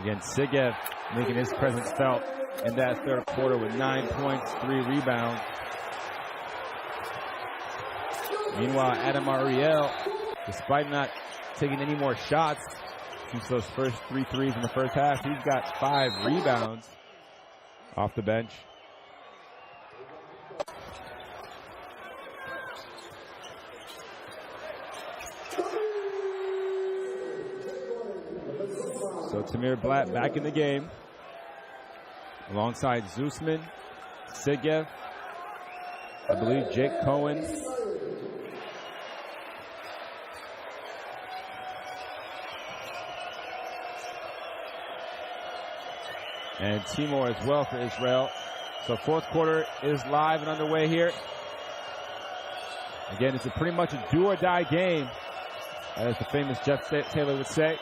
Again, Sigev making his presence felt in that third quarter with 9 points, 3 rebounds. Meanwhile, Adam Ariel, despite not taking any more shots since those first 3 threes in the first half, he's got 5 rebounds off the bench. So Tamir Blatt back in the game alongside Zusman, Sigev, I believe Jake Cohen. And Timor as well for Israel. So fourth quarter is live and underway here. Again, it's pretty much a do or die game, as the famous Jeff Taylor would say.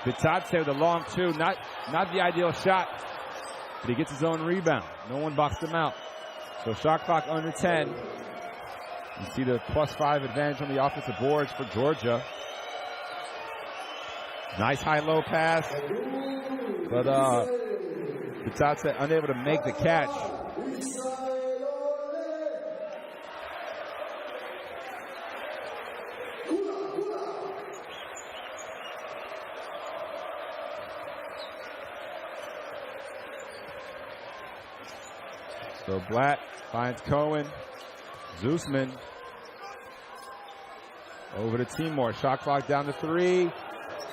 Bitadze with a long 2, not the ideal shot, but he gets his own rebound. No one boxed him out. So shot clock under 10. You see the +5 advantage on the offensive boards for Georgia. Nice high-low pass, but Bitadze unable to make the catch. So Blatt finds Cohen. Zusman over to Timor. Shot clock down to 3.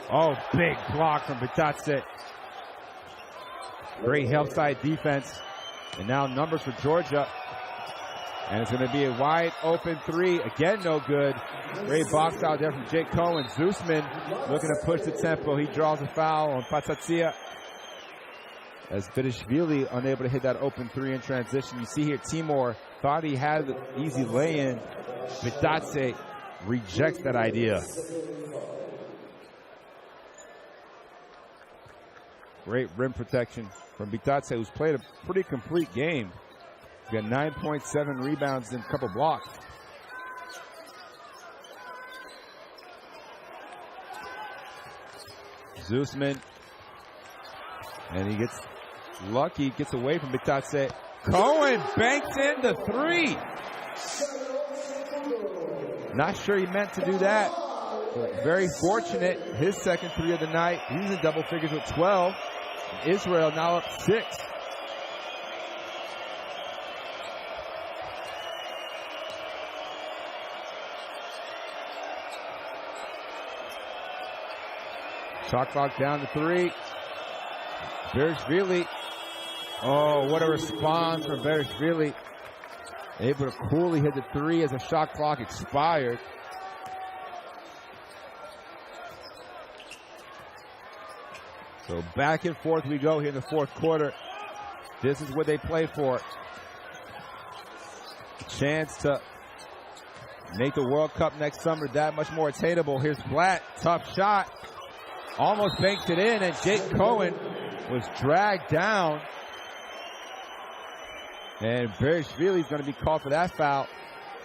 Oh, big block from Bitadze. Great help side defense. And now numbers for Georgia. And it's going to be a wide open 3. Again, no good. Great box out there from Jake Cohen. Zusman looking to push the tempo. He draws a foul on Patazia. As Bereshvili unable to hit that open 3 in transition. You see here Timor thought he had the easy lay-in. Bitadze rejects that idea. Great rim protection from Bitadze, who's played a pretty complete game. He's got 9.7 rebounds and a couple blocks. Zusman. And he gets lucky, gets away from Bitadze. Cohen banks in the 3. Not sure he meant to do that, but very fortunate. His second 3 of the night. He's in double figures with 12. Israel now up 6. Shot clock down to 3. Bereshvili. Oh, what a response from Bereshvili. Able to coolly hit the 3 as the shot clock expired. So back and forth we go here in the fourth quarter. This is what they play for. A chance to make the World Cup next summer that much more attainable. Here's Blatt, tough shot. Almost banks it in, and Jake Cohen was dragged down. And Berishvili is going to be called for that foul.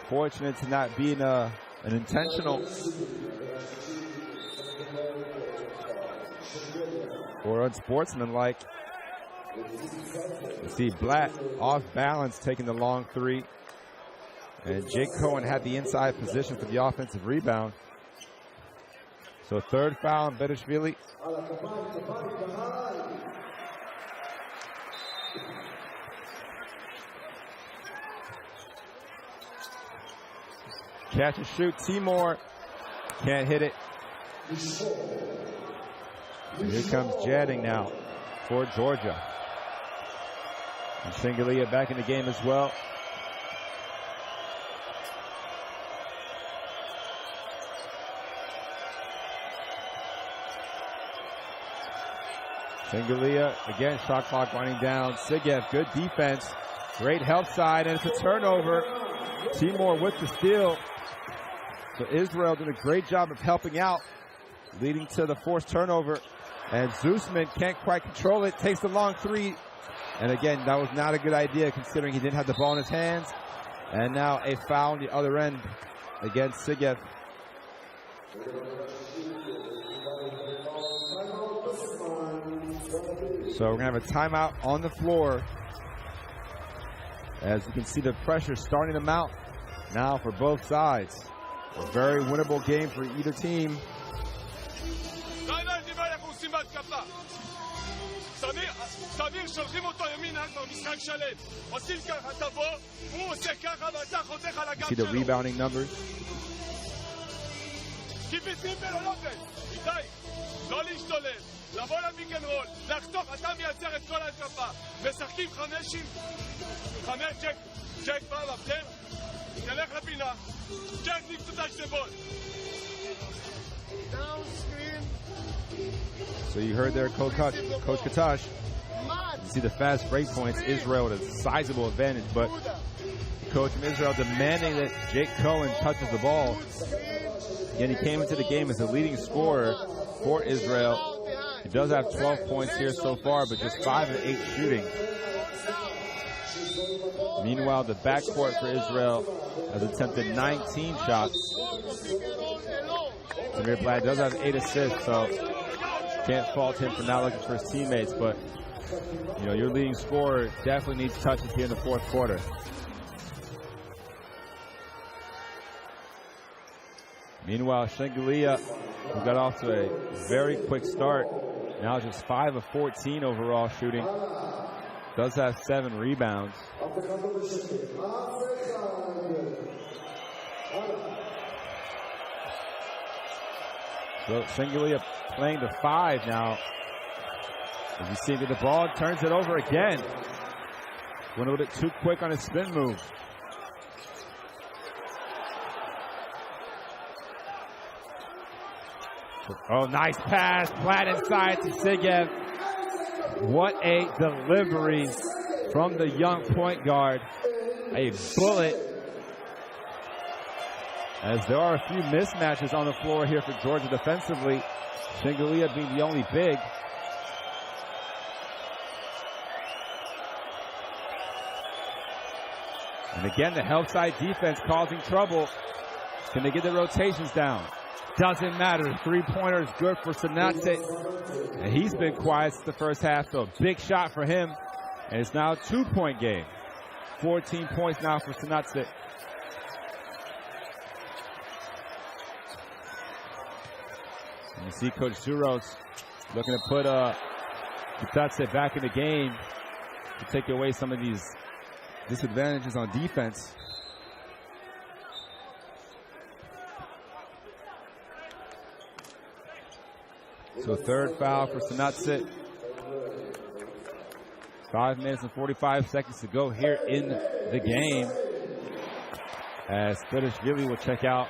Fortunate to not be an intentional or unsportsmanlike. You see Blatt off balance taking the long three. And Jake Cohen had the inside position for the offensive rebound. So third foul on Berishvili. Catch and shoot. Timor can't hit it. And here comes Jading now for Georgia. And Shingalia back in the game as well. Shingalia, again, shot clock running down. Sigev, good defense. Great help side, and it's a turnover. Timor with the steal. So Israel did a great job of helping out, leading to the forced turnover. And Zusman can't quite control it, takes the long three. And again, that was not a good idea considering he didn't have the ball in his hands. And now a foul on the other end against Sigev. So we're going to have a timeout on the floor. As you can see, the pressure starting to mount now for both sides. A very winnable game for either team. See the rebounding numbers. לבוא לפיק אנד רול, לחתוך, אתה מייצר את כל ההתקפה. משחקים 5 ג'ק בא לבחר, תלך לפינה, ג'ק needs to touch the ball. Down screen. So you heard there, Coach Katash. You see the fast break points, Israel with a sizable advantage, but Coach from Israel demanding that Jake Cohen touches the ball. Again, he came into the game as the leading scorer for Israel. He does have 12 points here so far, but just 5 of 8 shooting. Meanwhile, the backcourt for Israel has attempted 19 shots. Samir Blatt does have 8 assists, so can't fault him for not looking for his teammates, but you know, your leading scorer definitely needs touches here in the fourth quarter. Meanwhile, Shingalia, who got off to a very quick start, now just 5 of 14 overall shooting, does have 7 rebounds. So Shingalia playing to 5 now. As you see the ball, turns it over again. Went a little bit too quick on his spin move. Oh, nice pass. Platt inside to Sigev. What a delivery from the young point guard. A bullet. As there are a few mismatches on the floor here for Georgia defensively. Shingalia being the only big. And again, the help side defense causing trouble. Can they get the rotations down? Doesn't matter. Three-pointer is good for Sanatse. And he's been quiet since the first half, so a big shot for him. And it's now a 2-point game. 14 points now for Sanatse. And you see Coach Zuros looking to put Sanatse back in the game to take away some of these disadvantages on defense. So third foul for Sanatse. 5 minutes and 45 seconds to go here in the game. As Berishvili will check out.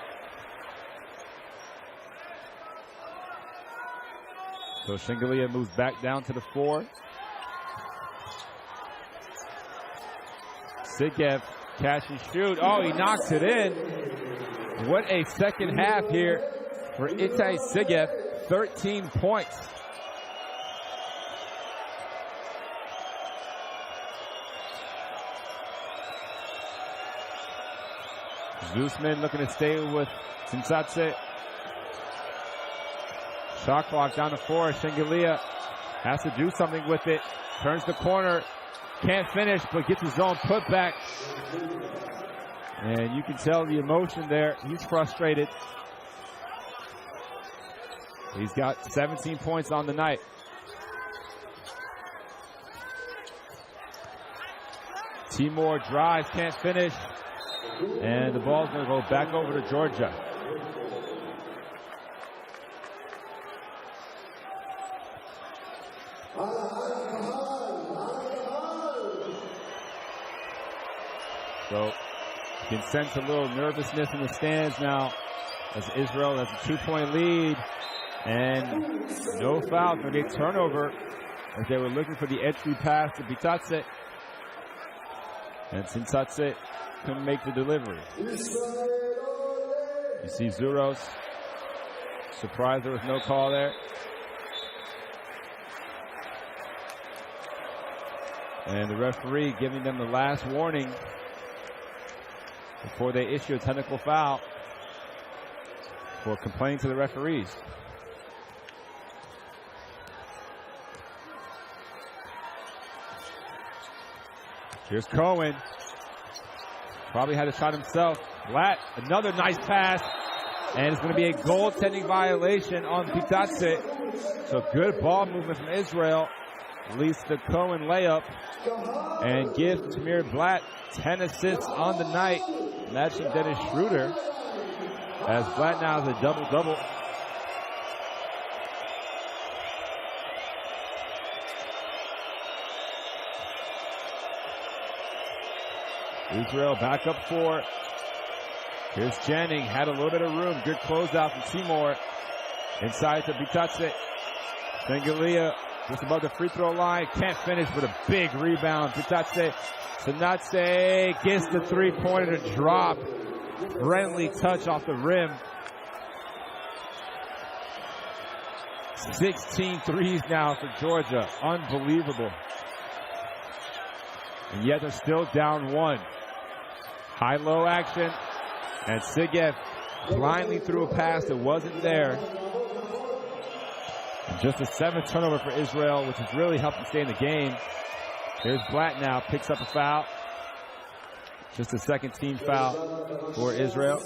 So Shingalia moves back down to the 4. Sigev catch and shoot. Oh, he knocks it in. what a second half here for Itai Sigev, 13 points. Zusman looking to stay with Sinsatse. Shot clock down to 4. Shengelia has to do something with it. Turns the corner. Can't finish, but gets his own putback. And you can tell the emotion there. He's frustrated. He's got 17 points on the night. Timor drives, can't finish. And the ball's going to go back over to Georgia. So you can sense a little nervousness in the stands now as Israel has a 2-point lead. And no foul, going to be a turnover as they were looking for the entry pass to Bitatse. And Sinsatse couldn't make the delivery. You see Zuros. Surprised there was no call there. And the referee giving them the last warning before they issue a technical foul for complaining to the referees. Here's Cohen. Probably had a shot himself. Blatt, another nice pass. And it's going to be a goaltending violation on Bitatse. So good ball movement from Israel. Leads the Cohen layup. And gives Tamir Blatt 10 assists on the night. Matching Dennis Schroeder. As Blatt now has a double-double. Israel back up 4. Here's Jennings, had a little bit of room. Good closeout from Timor. Inside to Bitatse. Sengalia just above the free throw line. Can't finish with a big rebound. Bitatse. Sanatse gets the three-pointer to drop. Friendly touch off the rim. 16 threes now for Georgia. Unbelievable. And yet they're still down 1. High-low action. And Sigev blindly threw a pass that wasn't there. And just a 7th turnover for Israel, which has really helped them stay in the game. Here's Blatt now, picks up a foul. Just a second team foul for Israel.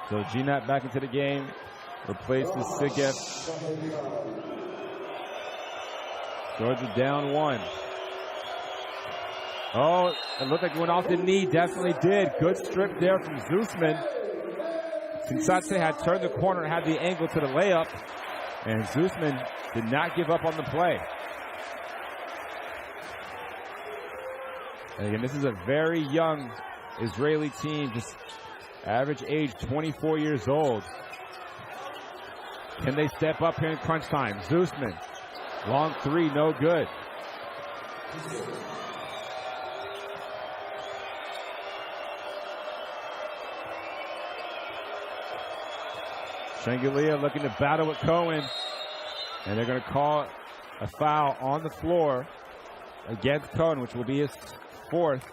So Gnat back into the game, replaces Sigev. Georgia down 1. Oh, it looked like it went off the knee. Definitely did. Good strip there from Zusman. Sinsatse had turned the corner and had the angle to the layup. And Zusman did not give up on the play. And again, this is a very young Israeli team, just average age 24 years old. Can they step up here in crunch time? Zusman, long 3, no good. Shengelia looking to battle with Cohen. And they're going to call a foul on the floor against Cohen, which will be his 4th.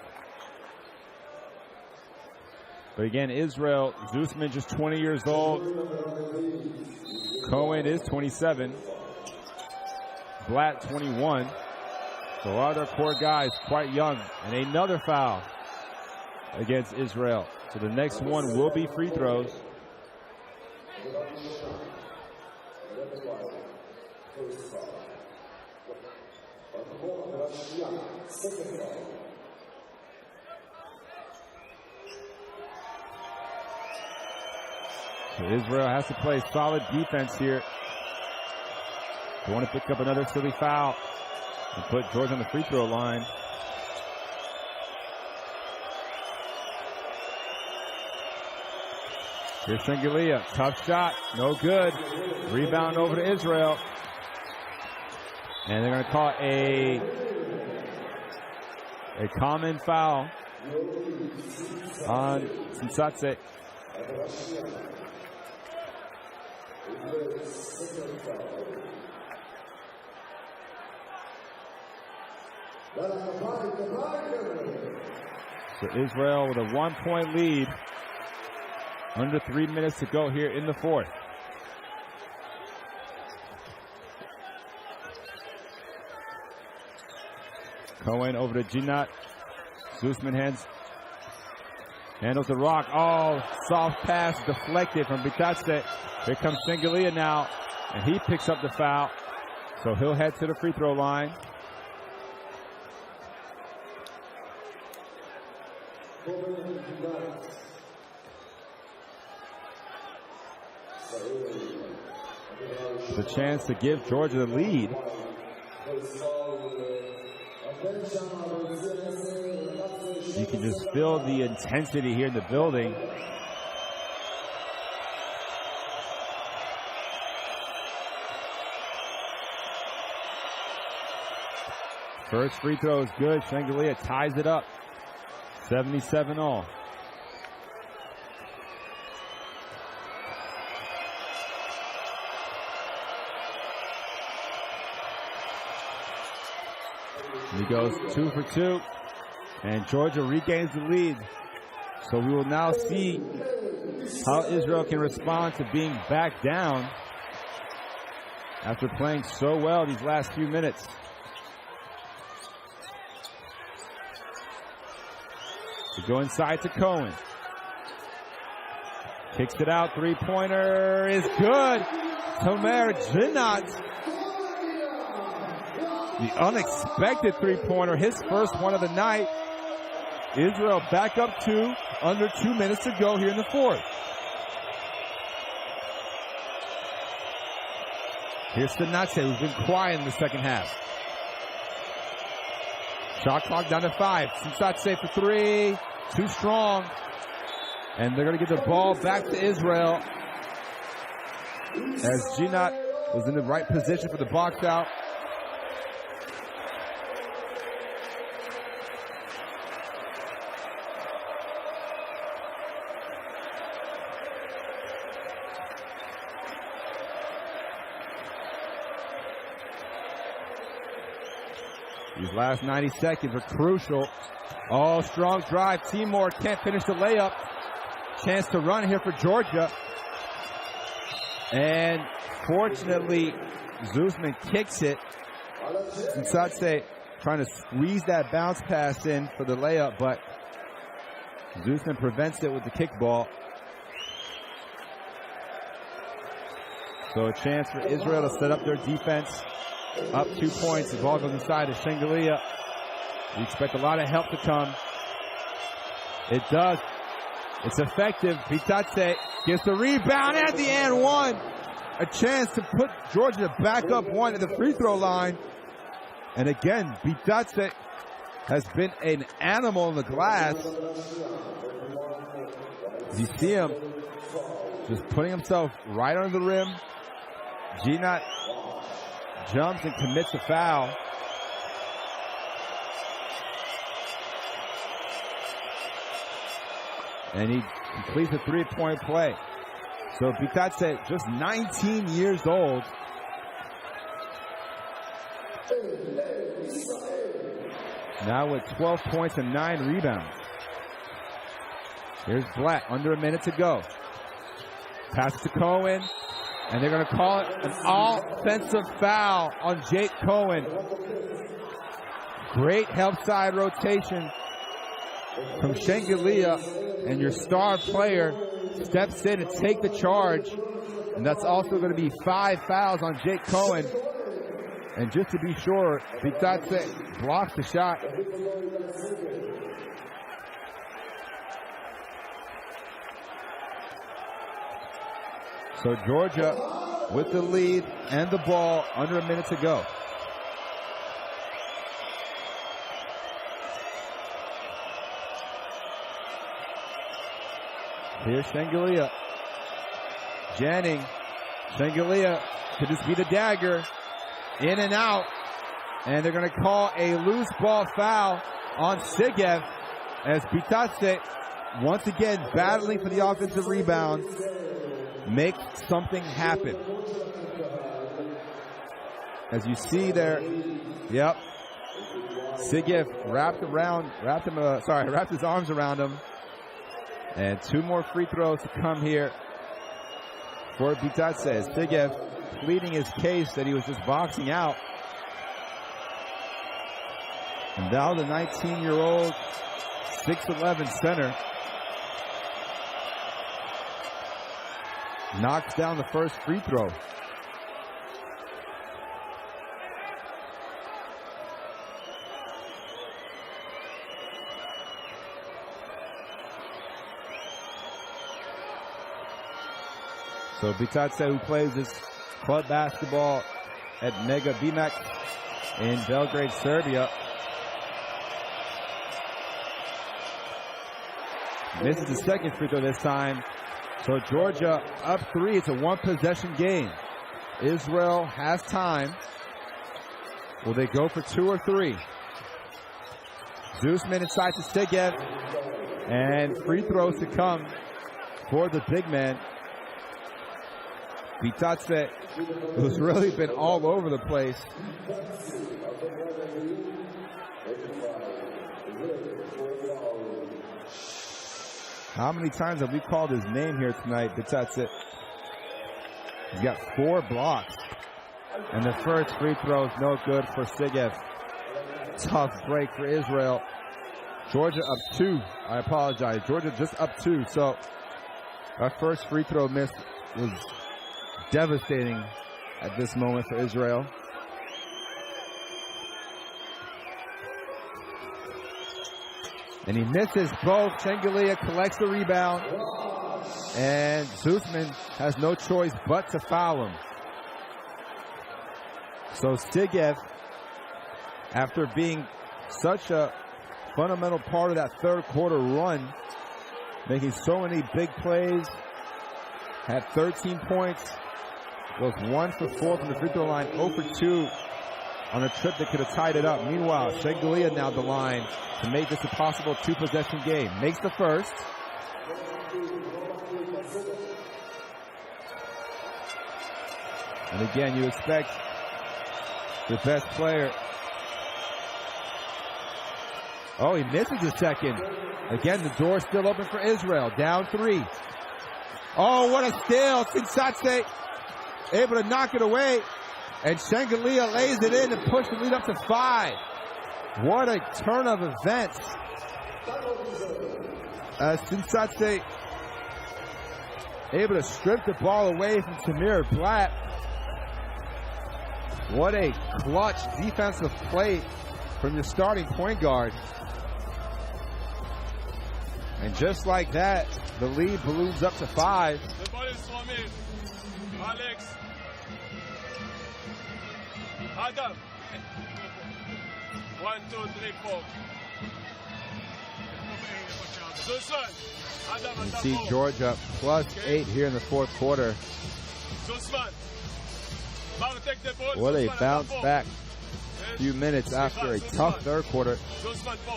But again, Israel, Zusman just 20 years old. Cohen is 27. Blatt 21. So a lot of their core guys quite young. And another foul against Israel. So the next one will be free throws. So Israel has to play solid defense here. They want to pick up another silly foul and put Georgia on the free throw line. Here's Shengelia. Tough shot. No good. Rebound over to Israel. And they're going to call a common foul on Sinsatse. So Israel with a 1-point lead. Under 3 minutes to go here in the fourth. Cohen over to Ginat. Zusman handles the rock. Oh, soft pass deflected from Bitatse. Here comes Shengelia now, and he picks up the foul. So he'll head to the free throw line. The chance to give Georgia the lead. You can just feel the intensity here in the building. First free throw is good. Shengelia ties it up. 77-all. He goes 2 for 2, and Georgia regains the lead. So we will now see how Israel can respond to being back down after playing so well these last few minutes. We go inside to Cohen. Kicks it out, three-pointer is good. Tomer Ginat. The unexpected three-pointer, his first one of the night. Israel back up 2, under 2 minutes to go here in the fourth. Here's Stanatse, who's been quiet in the second half. Shot clock down to 5. Stanatse for 3, too strong. And they're going to get the ball back to Israel as Ginat was in the right position for the box out. These last 90 seconds are crucial. Oh, strong drive. Timor can't finish the layup. Chance to run here for Georgia. And fortunately, Zusman kicks it. Sinsatse trying to squeeze that bounce pass in for the layup, but Zusman prevents it with the kickball. So a chance for Israel to set up their defense. Up 2 points. The ball goes inside to Shengelia. We expect a lot of help to come. It does. It's effective. Bitatse gets the rebound at the end one. A chance to put Georgia back up 1 at the free throw line. And again, Bitatse has been an animal in the glass. You see him just putting himself right under the rim. Ginat jumps and commits a foul. And he completes a three-point play. So Bitatse, just 19 years old. Now with 12 points and 9 rebounds. Here's Black, under a minute to go. Pass to Cohen. And they're going to call it an offensive foul on Jake Cohen. Great help side rotation from Shengelia. And your star player steps in and takes the charge. And that's also going to be 5 fouls on Jake Cohen. And just to be sure, Bitatse blocks the shot. So Georgia with the lead and the ball, under a minute to go. Here's Shengelia. Janning. Shengelia could just be the dagger. In and out. And they're going to call a loose ball foul on Sigev as Bitatse, once again battling for the offensive rebound, makes something happen. As you see there, yep, Sigev wrapped his arms around him. And 2 more free throws to come here for Bitatse. Sigev pleading his case that he was just boxing out. And now the 19-year-old 6'11" center knocks down the first free throw. So Bitatse, who plays this club basketball at Mega BMX in Belgrade, Serbia, misses the second free throw this time. So Georgia up 3. It's a 1-possession game. Israel has time. Will they go for 2 or 3? Zusman inside to Sigev. And free throws to come for the big man. Bitatse, who's really been all over the place. How many times have we called his name here tonight? Bitatse. He's got 4 blocks. And the first free throw is no good for Sigev. Tough break for Israel. Georgia up 2. I apologize. Georgia just up 2. So our first free throw miss was devastating at this moment for Israel. And he misses both. Shengelia collects the rebound. And Zusman has no choice but to foul him. So Sigev, after being such a fundamental part of that third quarter run, making so many big plays, had 13 points, was 1 for 4 from the free throw line, 0 for 2 on a trip that could have tied it up. Meanwhile, Shengelia now the line to make this a possible 2-possession game. Makes the first. And again, you expect the best player. Oh, he misses the second. Again, the door still open for Israel. Down 3. Oh, what a steal. Sinsatse able to knock it away. And Shengelia lays it in and pushes the lead up to 5. What a turn of events. Sinsatse able to strip the ball away from Tamir Blatt. What a clutch defensive play from your starting point guard. And just like that, the lead balloons up to 5. The ball is from me. Alex. Adam. 1, 2, 3, 4. You see Georgia plus 8 here in the fourth quarter. What a bounce back few minutes after a tough third quarter.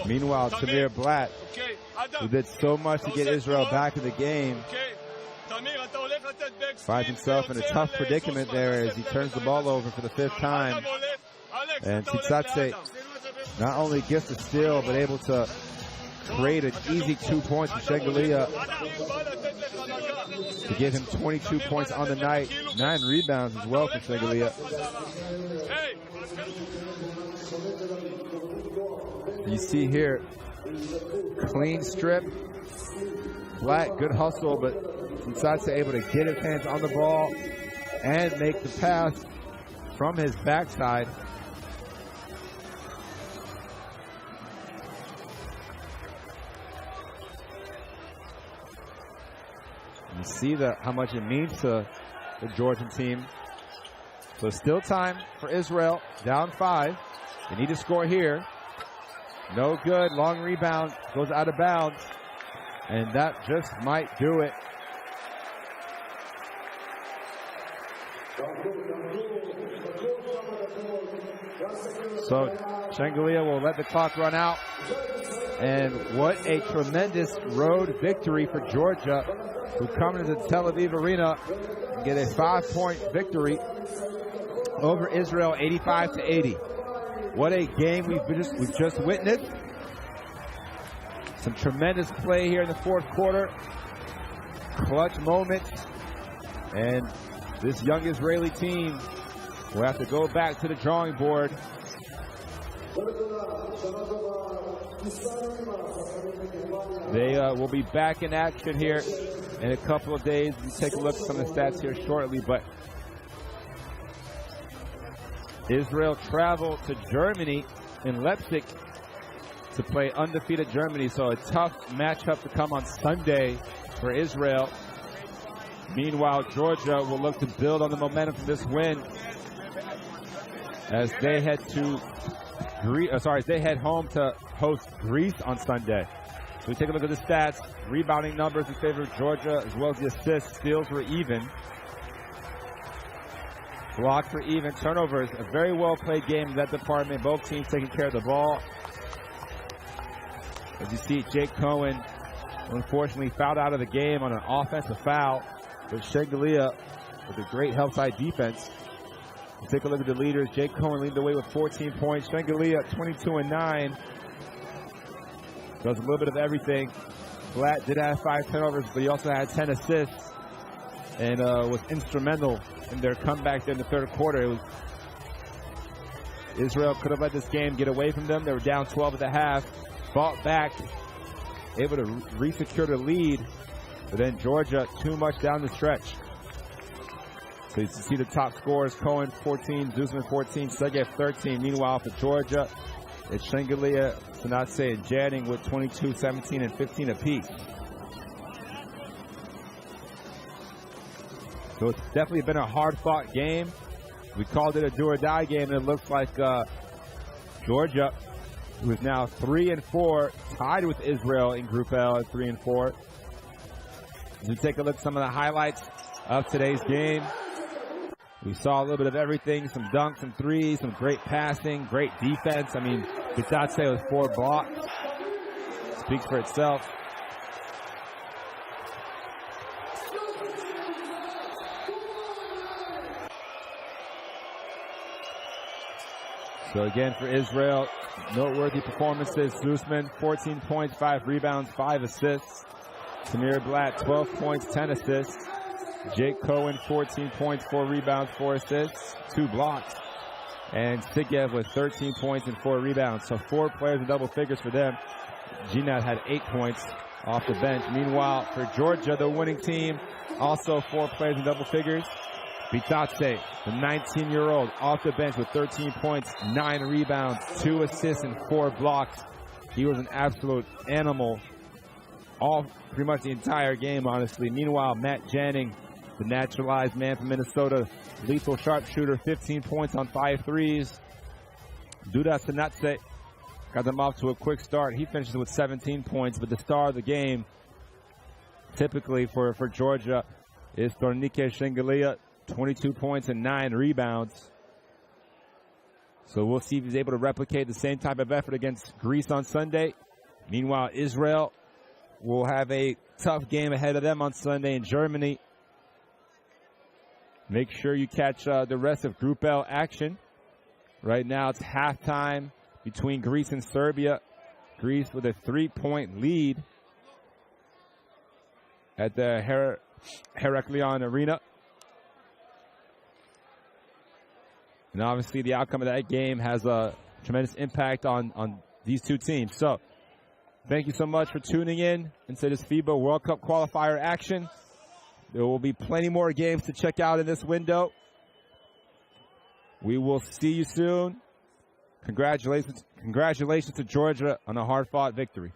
Meanwhile, Tamir Blatt, who did so much to get Israel back in the game, finds himself in a tough predicament there as he turns the ball over for the 5th time. And Sinsatse not only gets the steal, but able to create an easy 2 points for Shengelia to give him 22 points on the night. 9 rebounds as well for Shengelia. You see here, clean strip. Blatt, good hustle, but Sinsatse able to get his hands on the ball and make the pass from his backside. You see how much it means to the Georgian team. So still time for Israel, down 5. They need to score here. No good, long rebound, goes out of bounds. And that just might do it. So Shengelia will let the clock run out. And what a tremendous road victory for Georgia, who come into the Tel Aviv Arena and get a 5-point victory over Israel, 85-80. What a game we've just witnessed. Some tremendous play here in the fourth quarter. Clutch moments. And this young Israeli team will have to go back to the drawing board. They will be back in action here in a couple of days. We'll take a look at some of the stats here shortly. But Israel traveled to Germany in Leipzig to play undefeated Germany. So a tough matchup to come on Sunday for Israel. Meanwhile, Georgia will look to build on the momentum from this win as they head home to host Greece on Sunday. So we take a look at the stats. Rebounding numbers in favor of Georgia, as well as the assists. Steals were even. Blocks were even. Turnovers, a very well-played game in that department. Both teams taking care of the ball. As you see, Jake Cohen unfortunately fouled out of the game on an offensive foul. But Shengelia with a great help side defense. We'll take a look at the leaders. Jake Cohen leading the way with 14 points. Shengelia 22-9. Does a little bit of everything. Blatt did have 5 turnovers, but he also had 10 assists and was instrumental in their comeback there in the third quarter. Israel could have let this game get away from them. They were down 12 at the half. Fought back, able to re-secure the lead. But then Georgia, too much down the stretch. So you can see the top scorers: Cohen 14, Zuzman 14, Segev 13. Meanwhile, for Georgia, it's Shengelia, Sanatse, and Janning with 22, 17, and 15 apiece. So it's definitely been a hard-fought game. We called it a do-or-die game, and it looks like Georgia, who is now 3-4, tied with Israel in Group L at 3-4. As we take a look at some of the highlights of today's game, we saw a little bit of everything, some dunks, some threes, some great passing, great defense. I mean, Bitatse with 4 blocks. Speaks for itself. So again, for Israel, noteworthy performances. Zuzman, 14 points, 5 rebounds, 5 assists. Samir Blatt, 12 points, 10 assists. Jake Cohen, 14 points, 4 rebounds, 4 assists, 2 blocks. And Segev with 13 points and 4 rebounds. So 4 players in double figures for them. Ginat had 8 points off the bench. Meanwhile, for Georgia, the winning team, also 4 players in double figures. Bitatse, the 19-year-old, off the bench with 13 points, 9 rebounds, 2 assists, and 4 blocks. He was an absolute animal pretty much the entire game, honestly. Meanwhile, Matt Janning, the naturalized man from Minnesota, lethal sharpshooter, 15 points on 5 threes. Duda Sanatse got them off to a quick start. He finishes with 17 points, but the star of the game, typically for Georgia, is Tornike Shengelia, 22 points and 9 rebounds. So we'll see if he's able to replicate the same type of effort against Greece on Sunday. Meanwhile, Israel will have a tough game ahead of them on Sunday in Germany. Make sure you catch the rest of Group L action. Right now it's halftime between Greece and Serbia. Greece with a 3-point lead at the Heraklion Arena. And obviously the outcome of that game has a tremendous impact on these two teams. So thank you so much for tuning in into this FIBA World Cup qualifier action. There will be plenty more games to check out in this window. We will see you soon. Congratulations to Georgia on a hard-fought victory.